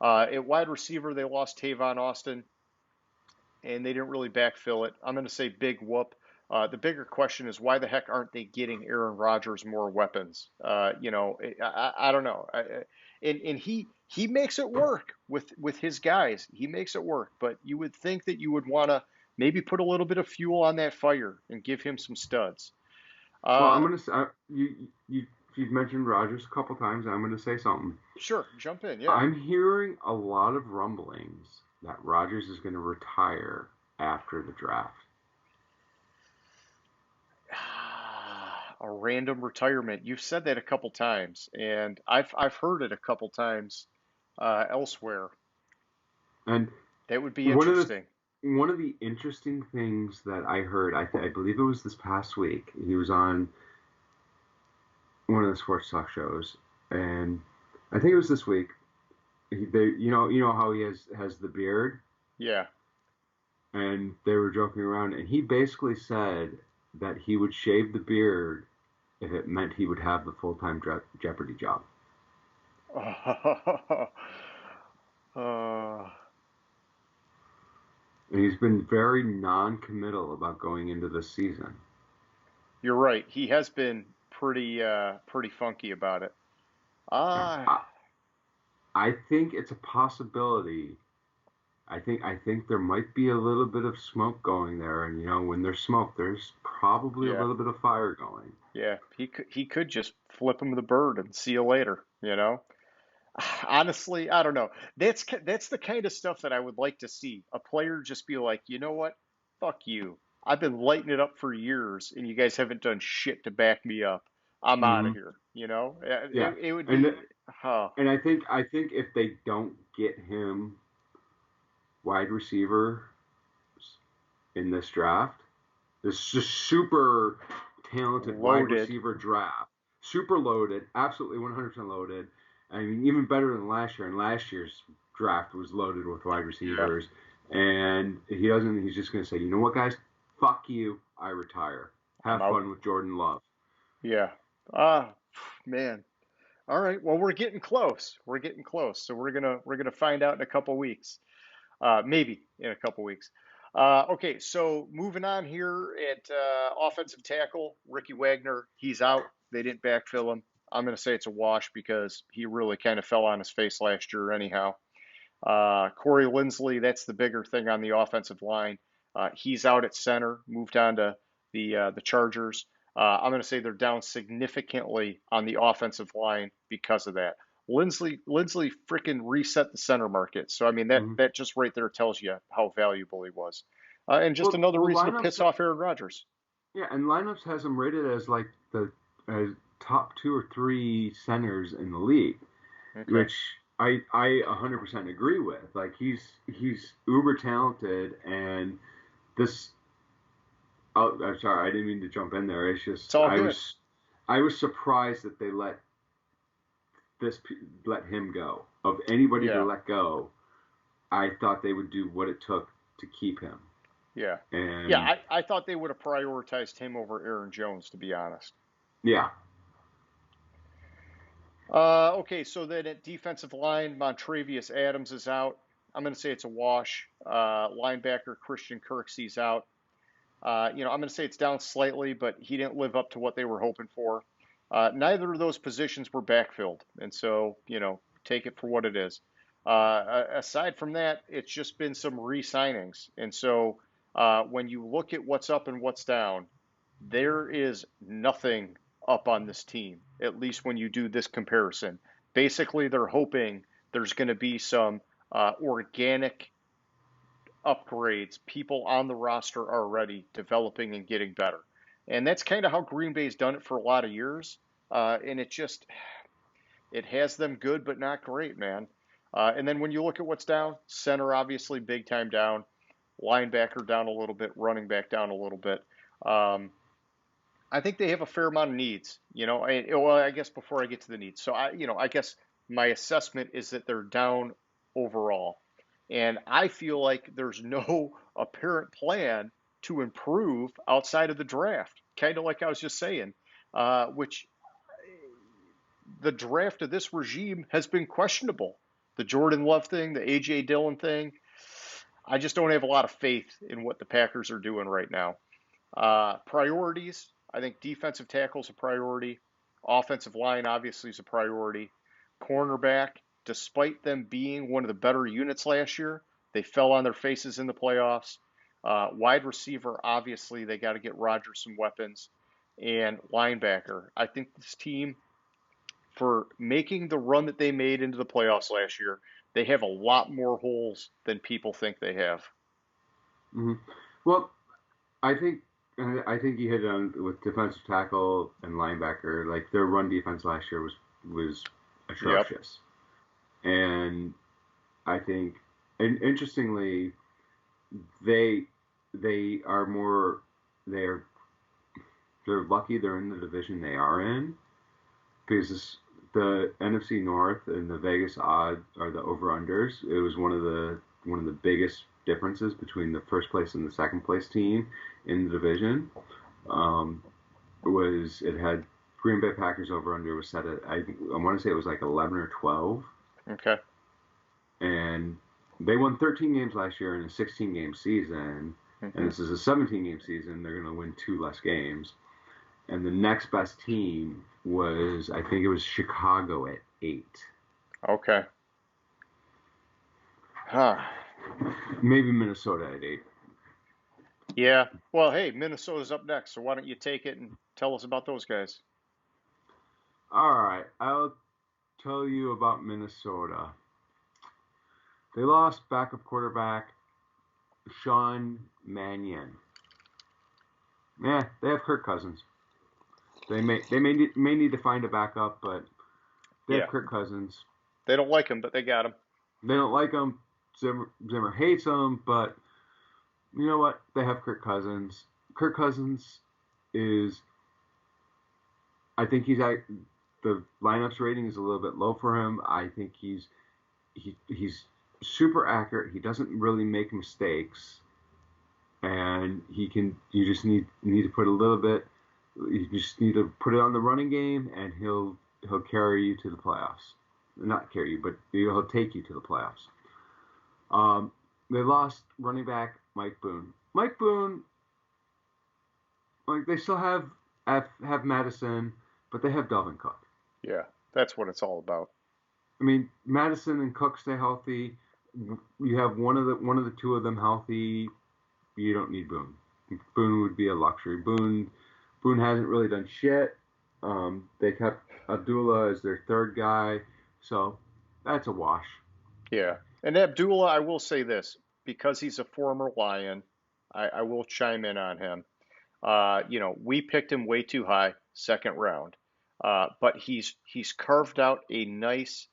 At wide receiver, they lost Tavon Austin and they didn't really backfill it. I'm going to say big whoop. The bigger question is why the heck aren't they getting Aaron Rodgers more weapons? I don't know. And he makes it work with his guys. He makes it work, but you would think that you would want to maybe put a little bit of fuel on that fire and give him some studs. Well, Uh, I'm gonna say you. you've mentioned Rodgers a couple times, I'm going to say something. Sure, jump in. Yeah. I'm hearing a lot of rumblings that Rodgers is going to retire after the draft. A random retirement. You've said that a couple times, and I've heard it a couple times elsewhere. And That would be one of the interesting. one of the interesting things that I heard, I believe it was this past week. He was on one of the sports talk shows, and I think it was this week. You know how he has the beard, Yeah. and they were joking around, and he basically said that he would shave the beard if it meant he would have the full-time Jeopardy job. uh, And he's been very non-committal about going into this season. you're right. He has been pretty funky about it. Ah, I, I think it's a possibility. I think there might be a little bit of smoke going there, and when there's smoke, there's probably a yeah, little bit of fire going. yeah. He could just flip him the bird and see you later. Honestly, I don't know. That's the kind of stuff that I would like to see. A player just be like, you know what? Fuck you. I've been lighting it up for years, and you guys haven't done shit to back me up. I'm out of Hmm. here. Yeah, It would and be, huh? and I think if they don't get him wide receiver in this draft, this just super talented wide Loaded. receiver draft, super loaded, absolutely 100% loaded. I mean, even better than last year. And last year's draft was loaded with wide Yeah. receivers. And he doesn't. He's just going to say, you know what, guys, fuck you. I retire. I'm Have out. fun with Jordan Love. Yeah. Ah, man. All right. Well, we're getting close. We're getting close. So we're gonna find out in a couple weeks. Maybe in a couple weeks. Okay, so moving on here at offensive tackle, Ricky Wagner, he's out. They didn't backfill him. I'm going to say it's a wash because he really kind of fell on his face last year, anyhow. Corey Linsley, that's the bigger thing on the offensive line. He's out at center, moved on to the Chargers. I'm going to say they're down significantly on the offensive line because of that. Linsley freaking reset the center market. So I mean Mm-hmm. that just right there tells you how valuable he was, and just Well, another well, reason to lineups, piss off Aaron Rodgers. yeah, and lineups has him rated as like the as top two or three centers in the league, Okay. which I 100% agree with. Like he's uber talented, and this. Oh, I'm sorry, I didn't mean to jump in there. It's It's just all I good. was I was surprised that they this let him go. Of anybody to Yeah. let go, I thought they would do what it took to keep him. Yeah. Yeah. And I thought they would have prioritized him over Aaron Jones, to be honest. yeah, Okay, so then at defensive line, Montravius Adams is out. I'm going to say it's a wash. Linebacker Christian Kirksey's out. I'm going to say it's down slightly, but he didn't live up to what they were hoping for. Neither of those positions were backfilled, and so take it for what it is. Aside from that, it's just been some re-signings, and so when you look at what's up and what's down, there is nothing up on this team, at least when you do this comparison. Basically, they're hoping there's going to be some organic upgrades, people on the roster already developing and getting better. And that's kind of how Green Bay's done it for a lot of years. And it has them good, but not great, man. And then when you look at what's down, center obviously big time down, linebacker down a little bit, running back down a little bit. Um, I think they have a fair amount of needs. Well, I guess before I get to the needs, so I guess my assessment is that they're down overall, and I feel like there's no apparent plan to improve outside of the draft. Kind of like I was just saying, which the draft of this regime has been questionable. The Jordan Love thing, the AJ Dillon thing. I just don't have a lot of faith in what the Packers are doing right now. Priorities, I think defensive tackle is a priority. Offensive line obviously is a priority. Cornerback, despite them being one of the better units last year, they fell on their faces in the playoffs. Wide receiver, obviously, they got to get Rodgers some weapons. And linebacker, I think this team for making the run that they made into the playoffs last year, they have a lot more holes than people think they have. Hmm. Well, I think I think you hit on with defensive tackle and linebacker. Like their run defense last year was Yep. atrocious, and I think, and interestingly, they they are more they're they're lucky they're in the division they are in because the NFC North and the Vegas odds are the over unders. It was one of the biggest differences between the first place and the second place team in the division. Um, was it had Green Bay Packers over under was set at I want to say it was like 11 or 12, Okay. and they won 13 games last year in a 16 game season, and Hmm. this is a 17 game season. They're going to win two less games, and the next best team was I think it was Chicago at 8. Okay. Huh. Maybe Minnesota at 8. Yeah. Well, hey, Minnesota's up next, so why don't you take it and tell us about those guys? All right, I'll tell you about Minnesota. They lost backup quarterback Sean Mannion. Yeah, they have Kirk Cousins. They may need to find a backup, but they have Yeah. Kirk Cousins. They don't like him, but they got him. They don't like him. Zimmer hates him, but you know what? They have Kirk Cousins. Kirk Cousins is. I think the lineups rating is a little bit low for him. I think he's super accurate. He doesn't really make mistakes, and he can. You just need to put a little bit. You just need to put it on the running game, and he'll carry you to the playoffs. Not carry you, but he'll take you to the playoffs. They lost running back Mike Boone. Mike Boone, like they still have Madison, but they have Dalvin Cook. Yeah. That's what it's all about. I mean, Madison and Cook stay healthy. You have one of the two of them healthy. You don't need Boone. Boone would be a luxury. Boone hasn't really done shit. They kept Abdullah as their third guy, so that's a wash. Yeah. And Abdullah, I will say this, because he's a former Lion, I will chime in on him. We picked him way too high, second round. But he's carved out a nice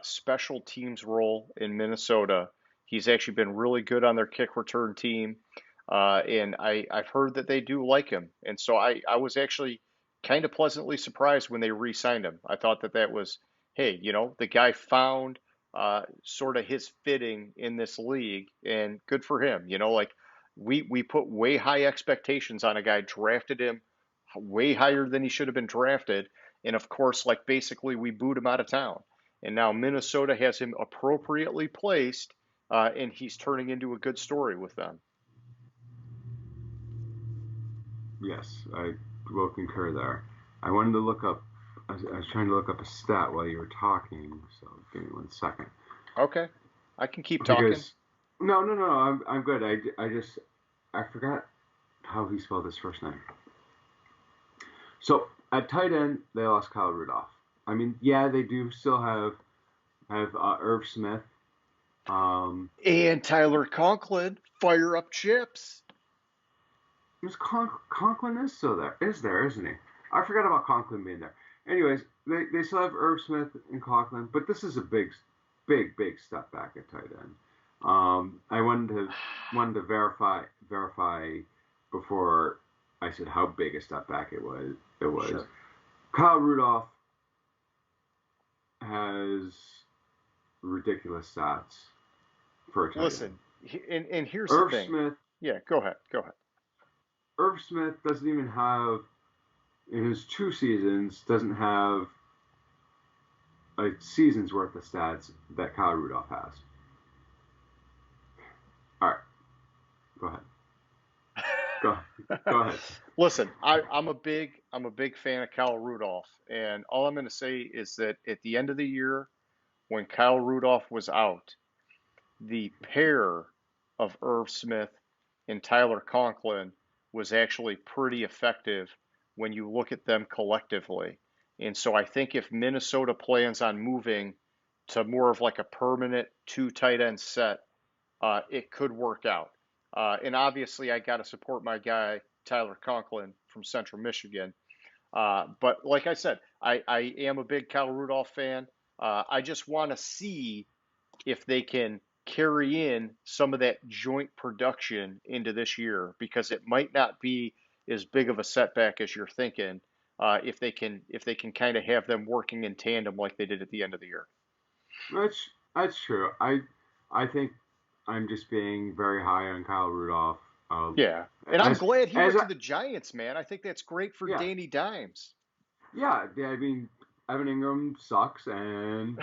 special teams role in Minnesota. He's actually been really good on their kick return team. And I've heard that they do like him. And so I was actually kind of pleasantly surprised when they re-signed him. I thought that was, hey, the guy found sort of his fitting in this league, and good for him. Like we put way high expectations on a guy, drafted him way higher than he should have been drafted, and of course, like basically we booed him out of town. And now Minnesota has him appropriately placed, and he's turning into a good story with them. Yes, I will concur there. I wanted to look up. I was trying to look up a stat while you were talking, so give me 1 second. Okay, I can keep talking. Because no, I'm good. I forgot how he spelled his first name. So at tight end, they lost Kyle Rudolph. I mean, yeah, they do still have Irv Smith. And Tyler Conklin, fire up chips. Conklin is still there, isn't he? I forgot about Conklin being there. Anyways, they still have Irv Smith and Conklin, but this is a big step back at tight end. I wanted to verify before I said how big a step back it was. Sure. Kyle Rudolph has ridiculous stats for a tight Listen, and here's the end. thing. Smith. Yeah, go ahead. Go ahead. Irv Smith doesn't even have in his 2 seasons doesn't have a season's worth of stats that Kyle Rudolph has. All right, go ahead. Go ahead. Listen, I'm a big fan of Kyle Rudolph, and all I'm going to say is that at the end of the year, when Kyle Rudolph was out, the pair of Irv Smith and Tyler Conklin was actually pretty effective when you look at them collectively. And so I think if Minnesota plans on moving to more of like a permanent two tight end set, it could work out. And obviously, I got to support my guy, Tyler Conklin from Central Michigan. But like I said, I am a big Kyle Rudolph fan. I just want to see if they can carry in some of that joint production into this year because it might not be as big of a setback as you're thinking if they can kind of have them working in tandem like they did at the end of the year. That's true. I think I'm just being very high on Kyle Rudolph. Um, Yeah. And I'm as glad he as went I, to the Giants, man. I think that's great for yeah, Danny Dimes. yeah. I mean, Evan Ingram sucks, and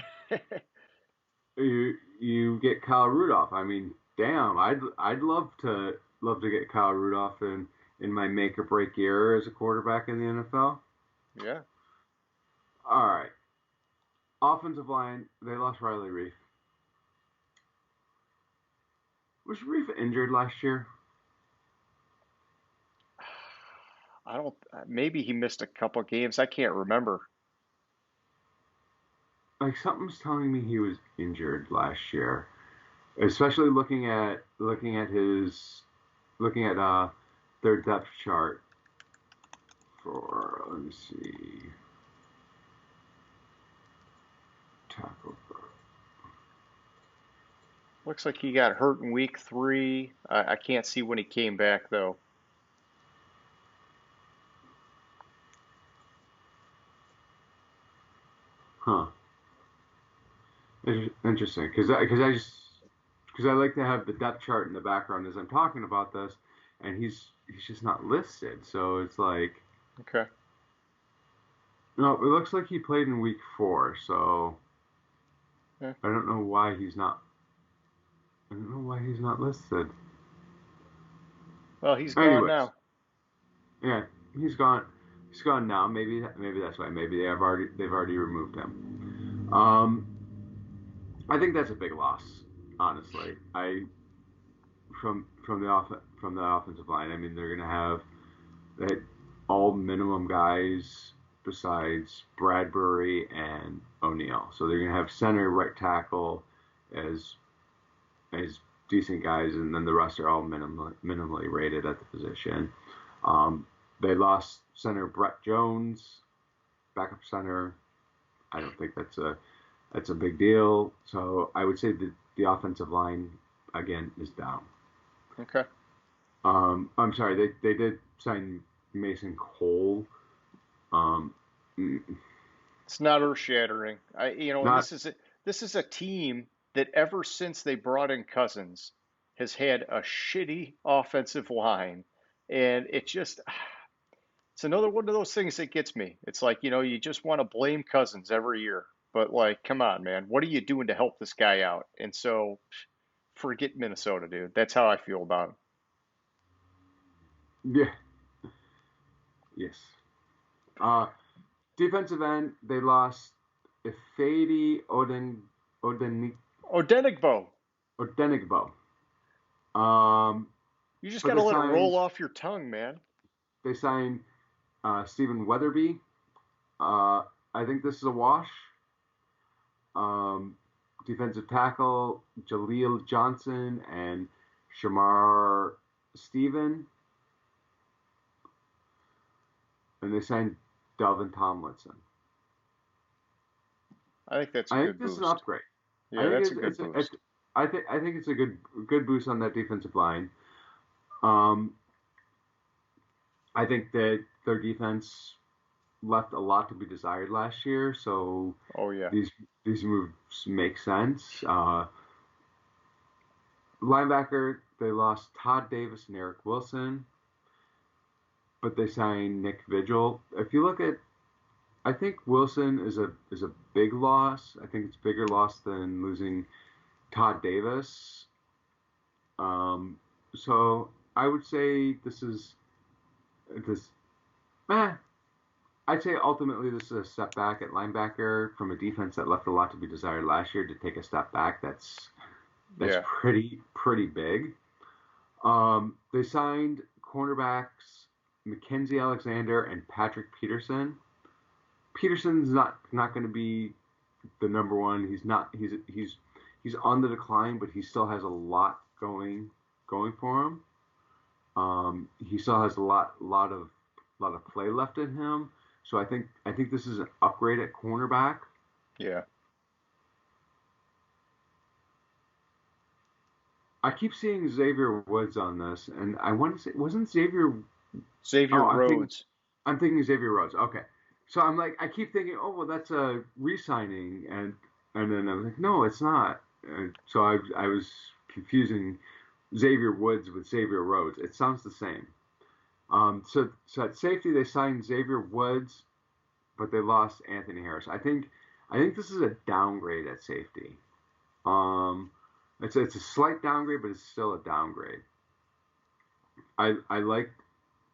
you get Kyle Rudolph. I mean, damn, I'd love to get Kyle Rudolph in my make or break year as a quarterback in the NFL. Yeah. All right, offensive line. They lost Riley Reef. Was Reef injured last year? I don't, maybe he missed a couple games. I can't remember. Like something's telling me he was injured last year, especially looking at their depth chart for, let me see, tackle. Looks like he got hurt in week 3. I can't see when he came back, though. Huh. Interesting, because I like to have the depth chart in the background as I'm talking about this, and he's just not listed. So it's like, Okay. no, it looks like he played in week 4. So Yeah. I don't know why he's not. I don't know why he's not listed. Well, he's gone Anyways, now. yeah, he's gone. He's gone now. Maybe that's why. Maybe they've already removed him. I think that's a big loss, honestly. I from the offensive line. I mean, they're gonna have that all minimum guys besides Bradbury and O'Neal. So they're gonna have center, right tackle as as decent guys, and then the rest are all minimally rated at the position. They lost center Brett Jones, backup center. I don't think that's a big deal. So I would say the offensive line again is down. Okay. I'm sorry, they did sign Mason Cole. Um, It's not earth-shattering. And not this is a team that ever since they brought in Cousins has had a shitty offensive line, and it's another one of those things that gets me. It's like, you just want to blame Cousins every year, but like, come on, man, what are you doing to help this guy out? And so, forget Minnesota, dude. That's how I feel about him. yeah, yes. Uh, Defensive end, they lost Ifedi Odenigbo, Odenigbo. Um, you just but got to let it roll off your tongue, man. they signed Stephen Weatherby. Uh, I think this is a wash. Um, Defensive tackle Jaleel Johnson and Shamar Stephen, and they signed Delvin Tomlinson. I think that's a I think good this is an boost. upgrade. I Yeah, think that's a good boost. I think it's a good boost on that defensive line. Um, I think that their defense left a lot to be desired last year, so Oh yeah. these these moves make sense. Linebacker, they lost Todd Davis and Eric Wilson, but they signed Nick Vigil. If you look at, I think Wilson is a big loss. I think it's a bigger loss than losing Todd Davis. So I would say this. Eh, I'd say ultimately this is a step back at linebacker from a defense that left a lot to be desired last year. To take a step back, that's Yeah. pretty big. They signed cornerbacks Mackenzie Alexander and Patrick Peterson. Peterson's not going to be the number one. He's not. He's on the decline, but he still has a lot going for him. He still has a lot of play left in him. So I think this is an upgrade at cornerback. Yeah. I keep seeing Xavier Woods on this, and I want to say, wasn't Xavier? Xavier Rhodes. I'm thinking Xavier Rhodes. Okay, so I'm like, I keep thinking, oh well, that's a re-signing, and then I was like, no, it's not. So I was confusing Xavier Woods with Xavier Rhodes. It sounds the same. So at safety they signed Xavier Woods, but they lost Anthony Harris. I think this is a downgrade at safety. It's a slight downgrade, but it's still a downgrade. I like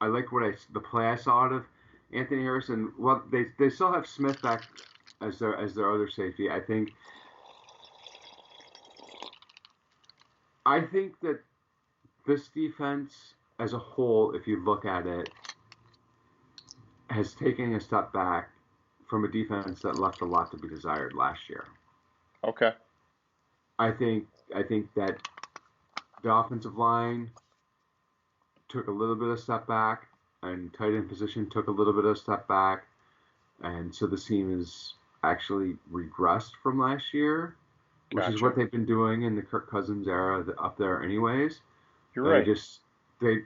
the play I saw out of Anthony Harris, and well, they still have Smith back as their other safety. I think that this defense as a whole, if you look at it, has taken a step back from a defense that left a lot to be desired last year. Okay. I think that the offensive line took a little bit of step back, and tight end position took a little bit of step back, and so the team is actually regressed from last year, which is what they've been doing in the Kirk Cousins era up there anyways. You're right. They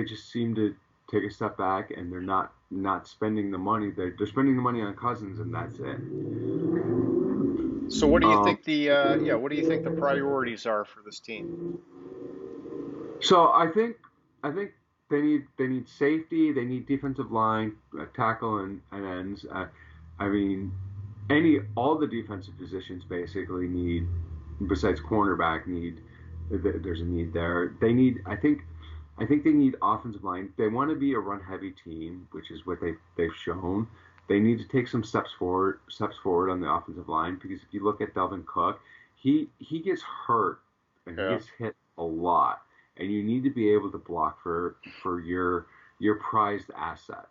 just seem to take a step back, and they're not spending the money. They're spending the money on Cousins, and that's it. So what do you think what do you think the priorities are for this team? So I think they need safety, they need defensive line, tackle and ends. I mean, all the defensive positions basically need, besides cornerback, there's a need there. They need, I think they need offensive line. They want to be a run heavy team, which is what they've shown. They need to take some steps forward on the offensive line, because if you look at Dalvin Cook, he gets hurt and he gets hit a lot, and you need to be able to block for your prized asset,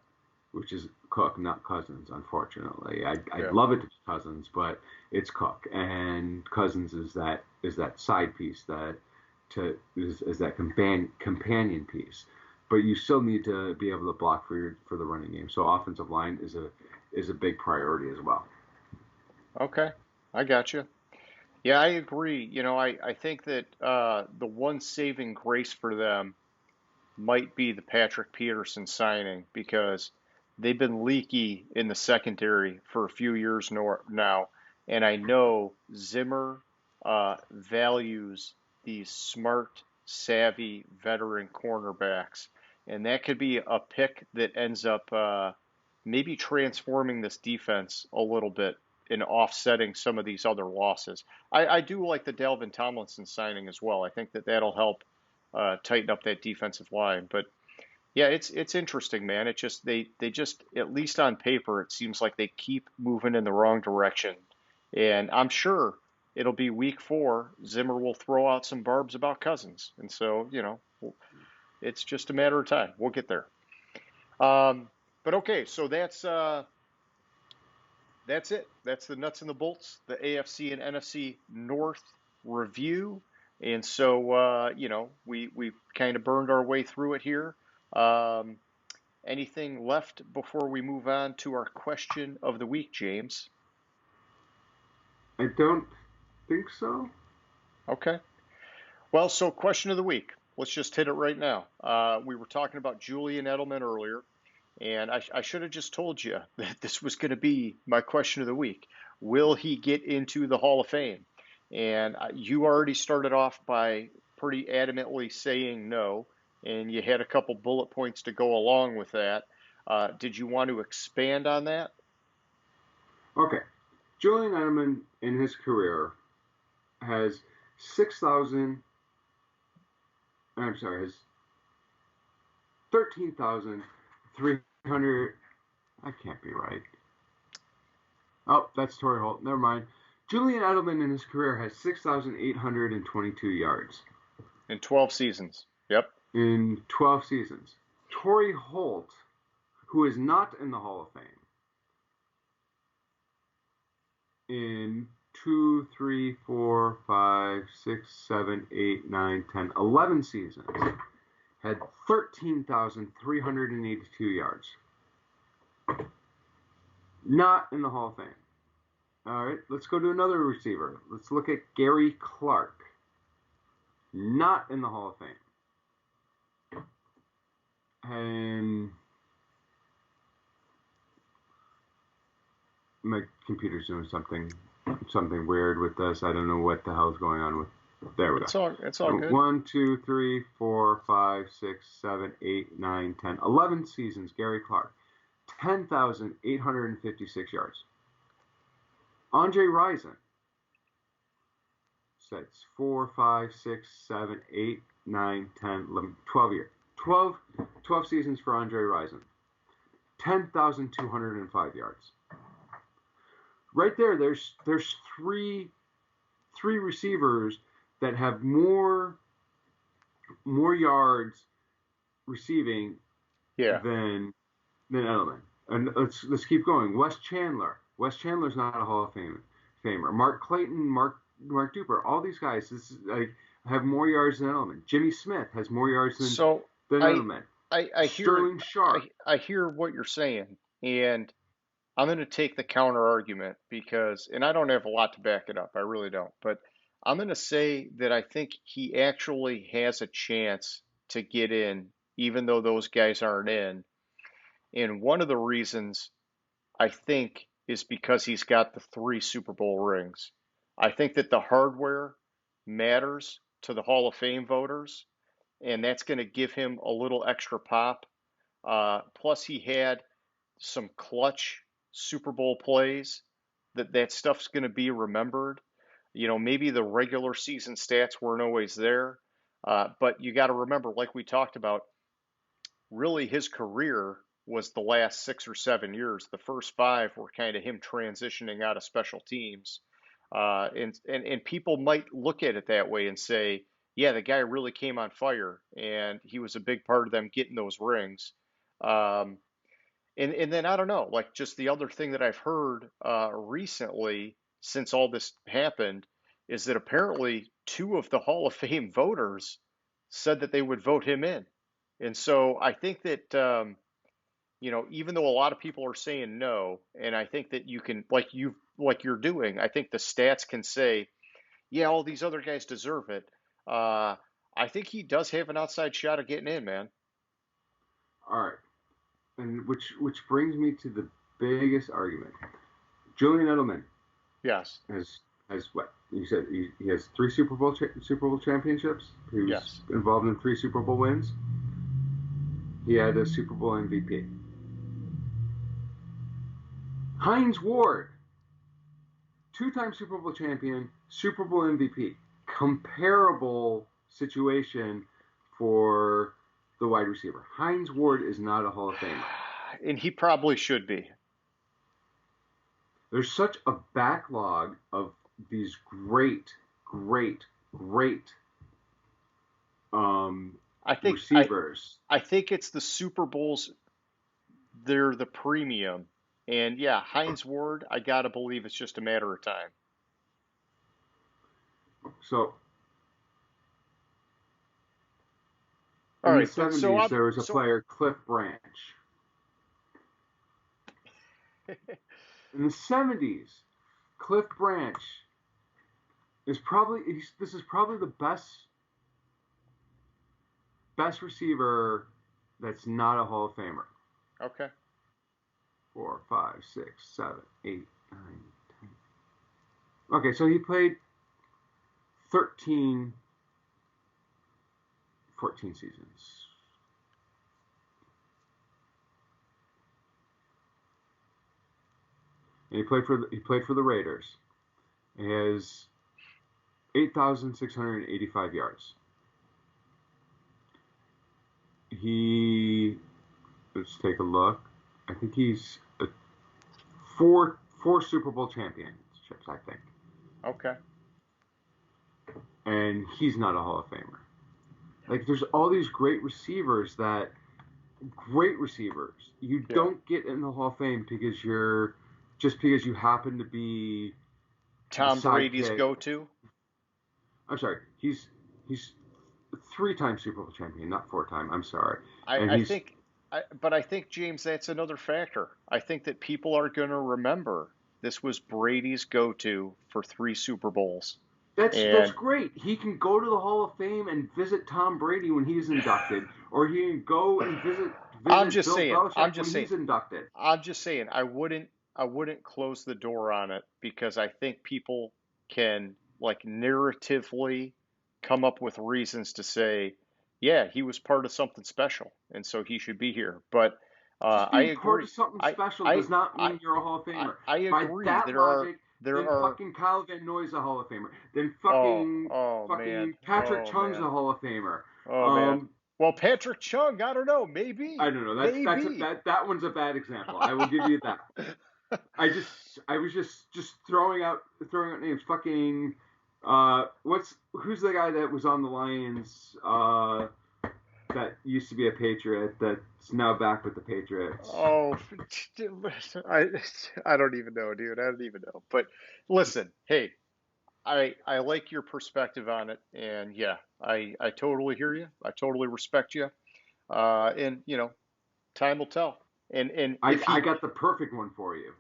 which is Cook, not Cousins. Unfortunately, I'd love it to be Cousins, but it's Cook, and Cousins is that side piece is that companion piece. But you still need to be able to block for the running game. So offensive line is a big priority as well. Okay, I got you. Yeah, I agree. I think that the one saving grace for them might be the Patrick Peterson signing, because they've been leaky in the secondary for a few years now, and I know Zimmer values these smart, savvy veteran cornerbacks, and that could be a pick that ends up maybe transforming this defense a little bit in offsetting some of these other losses. I do like the Dalvin Tomlinson signing as well. I think that that'll help tighten up that defensive line. But yeah, it's interesting, man. It just they just, at least on paper, it seems like they keep moving in the wrong direction. And I'm sure it'll be week 4. Zimmer will throw out some barbs about Cousins, and so it's just a matter of time. We'll get there. But okay, so that's it. That's the nuts and the bolts, the AFC and NFC North review. And so, we kind of burned our way through it here. Anything left before we move on to our question of the week, James? I don't think so. Okay. Well, so question of the week. Let's just hit it right now. We were talking about Julian Edelman earlier, and I should have just told you that this was going to be my question of the week. Will he get into the Hall of Fame? And you already started off by pretty adamantly saying no, and you had a couple bullet points to go along with that. Did you want to expand on that? Okay. Julian Edelman in his career has 13,300. I can't be right. Oh, that's Torrey Holt. Never mind. Julian Edelman in his career has 6,822 yards. In 12 seasons. Yep. In 12 seasons. Torrey Holt, who is not in the Hall of Fame, in 2, 3, 4, 5, 6, 7, 8, 9, 10, 11 seasons had 13,382 yards. Not in the Hall of Fame. All right, let's go to another receiver. Let's look at Gary Clark. Not in the Hall of Fame. And my computer's doing something weird with this. I don't know what the hell's going on with. There we go. It's all good. 1, 2, 3, 4, 5, 6, 7, 8, 9, 10, 11 seasons. Gary Clark, 10,856 yards. Andre Rison, 6, 4, 5, 6, 7, 8, 9, 10, 11, 12 years. 12 seasons for Andre Rison. 10,205 yards. Right there, there's three receivers that have more yards receiving than Edelman. And let's keep going. Wes Chandler's not a Hall of Famer. Mark Clayton, Mark Duper, all these guys have more yards than Edelman. Jimmy Smith has more yards than Edelman. I Sterling Sharp. I hear what you're saying, and I'm going to take the counter argument and I don't have a lot to back it up. I really don't. But I'm going to say that I think he actually has a chance to get in, even though those guys aren't in. And one of the reasons I think is because he's got the 3 Super Bowl rings. I think that the hardware matters to the Hall of Fame voters, and that's going to give him a little extra pop. Plus, he had some clutch Super Bowl plays that stuff's going to be remembered. Maybe the regular season stats weren't always there, but you got to remember, like we talked about, really his career was the last 6 or 7 years. The first 5 were kind of him transitioning out of special teams, and people might look at it that way and say, yeah, the guy really came on fire, and he was a big part of them getting those rings. And then I don't know, like just the other thing that I've heard recently since all this happened is that apparently 2 of the Hall of Fame voters said that they would vote him in. And so I think that even though a lot of people are saying no, and I think that you can like you're doing, I think the stats can say, yeah, all these other guys deserve it. I think he does have an outside shot of getting in, man. All right. And which brings me to the biggest argument. Julian Edelman, yes, has what you said? He has 3 Super Bowl championships. He was involved in 3 Super Bowl wins. He had a Super Bowl MVP. Hines Ward, 2-time Super Bowl champion, Super Bowl MVP. Comparable situation for the wide receiver. Hines Ward is not a Hall of Famer. And he probably should be. There's such a backlog of these great receivers. I think it's the Super Bowls. They're the premium. And yeah, Hines Ward, I got to believe it's just a matter of time. So, all in right, the 70s, there was a player, Cliff Branch. In the 70s, Cliff Branch is probably the best receiver that's not a Hall of Famer. Okay. 4, 5, 6, 7, 8, 9, 10. Okay, so he played 14 seasons. And he played for the Raiders. He has 8,685 yards. Let's take a look. I think he's four Super Bowl championships, I think. Okay. And he's not a Hall of Famer. Like, there's all these great receivers. You don't get in the Hall of Fame because you happen to be Tom Brady's sidekick. go-to? I'm sorry, he's 3-time Super Bowl champion, not 4-time. I'm sorry, I, and I he's think, but I think, James, that's another factor. I think that people are going to remember this was Brady's go-to for 3 Super Bowls. that's And great. He can go to the Hall of Fame and visit Tom Brady when he's inducted, or he can go and I'm visit just Bill saying, I'm Belichick when just saying, he's inducted. I'm just saying, I wouldn't close the door on it because I think people can like narratively come up with reasons to say, yeah, he was part of something special, and so he should be here. But Just I being part of agree. something I special I does not I mean you're a Hall of I Famer. I By agree. that There are logic, there then are fucking Kyle Van Noy's a Hall of Famer. Then oh fucking oh man fucking Patrick oh Chung's man a Hall of Famer. oh man. Um, Well, Patrick Chung, I don't know, I maybe don't know. maybe. That one's a bad example. I will give you that. I was just throwing out names. Fucking who's the guy that was on the Lions that used to be a Patriot that's now back with the Patriots? Oh, I I don't even know, dude. I don't even know. But listen, hey, I like your perspective on it, and yeah, I totally hear you. I totally respect you. And time will tell. And if I he, got the perfect one for you.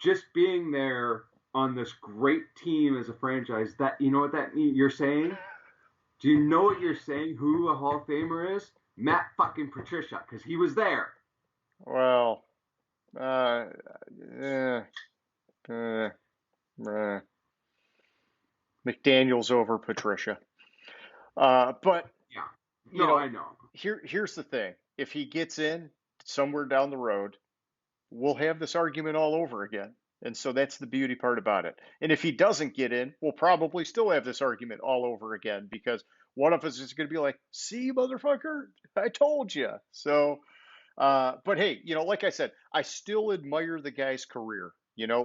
Just being there on this great team as a franchise, that you know what that mean, you're saying? Do you know what you're saying? Who a Hall of Famer is? Matt fucking Patricia, because he was there. well, uh, eh, eh, eh, McDaniel's over Patricia. But Yeah. you No, know, I know. here's the thing. If he gets in somewhere down the road, we'll have this argument all over again. And so that's the beauty part about it. And if he doesn't get in, we'll probably still have this argument all over again because one of us is going to be like, see, motherfucker, I told you. So, but hey, like I said, I still admire the guy's career.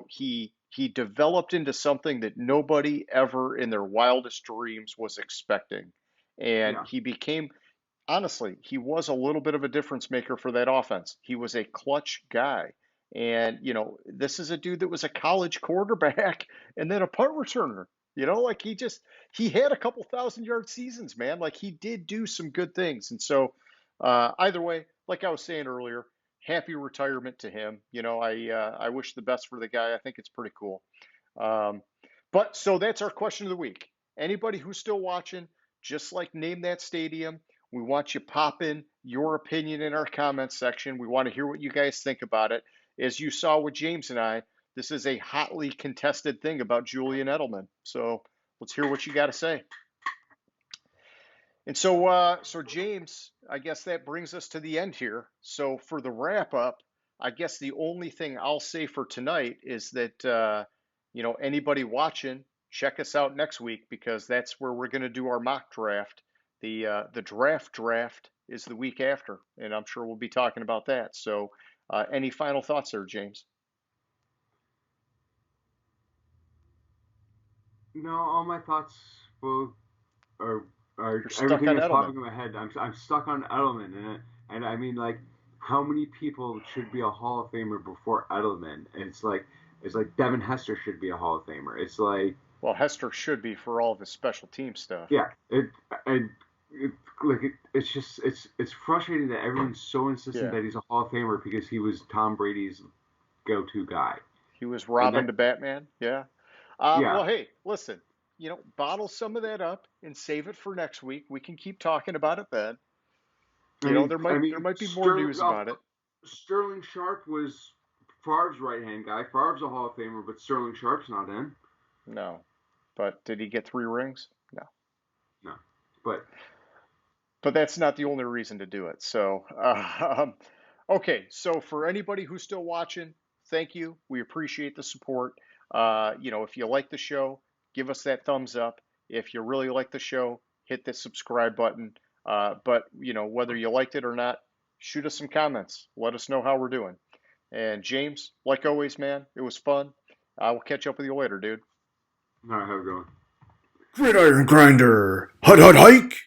He developed into something that nobody ever in their wildest dreams was expecting. And Yeah. he became, honestly, he was a little bit of a difference maker for that offense. He was a clutch guy. And, this is a dude that was a college quarterback and then a punt returner. Like he had a couple 1,000-yard seasons, man. Like he did do some good things. And so, either way, like I was saying earlier, happy retirement to him. I wish the best for the guy. I think it's pretty cool. Um, but so that's our question of the week. Anybody who's still watching, just like name that stadium. We want you pop in your opinion in our comments section. We want to hear what you guys think about it. As you saw with James and I, this is a hotly contested thing about Julian Edelman. So let's hear what you got to say. And so James, I guess that brings us to the end here. So for the wrap up, I guess the only thing I'll say for tonight is that anybody watching, check us out next week because that's where we're going to do our mock draft. The draft is the week after, and I'm sure we'll be talking about that. So, any final thoughts there, James? No, all my thoughts will are You're stuck everything on that's Edelman. popping in my head. I'm stuck on Edelman, and I mean like how many people should be a Hall of Famer before Edelman? And it's like Devin Hester should be a Hall of Famer. It's like Well, Hester should be for all of his special team stuff. yeah, it's just it's frustrating that everyone's so insistent Yeah, that he's a Hall of Famer because he was Tom Brady's go-to guy, he was and Robin that to Batman. Yeah. yeah, Well, hey, listen, bottle some of that up and save it for next week. We can keep talking about it then. There I might there mean might be more news about it. Sterling Sharp was Favre's right hand guy. Favre's a Hall of Famer, but Sterling Sharp's not in. No, but did he get 3 rings? No. No, but But that's not the only reason to do it. So, okay. So for anybody who's still watching, thank you. We appreciate the support. If you like the show, give us that thumbs up. If you really like the show, hit the subscribe button. But whether you liked it or not, shoot us some comments. Let us know how we're doing. And James, like always, man, it was fun. I will catch up with you later, dude. all right, have a good one. Gridiron Grinder. Hut hut hike.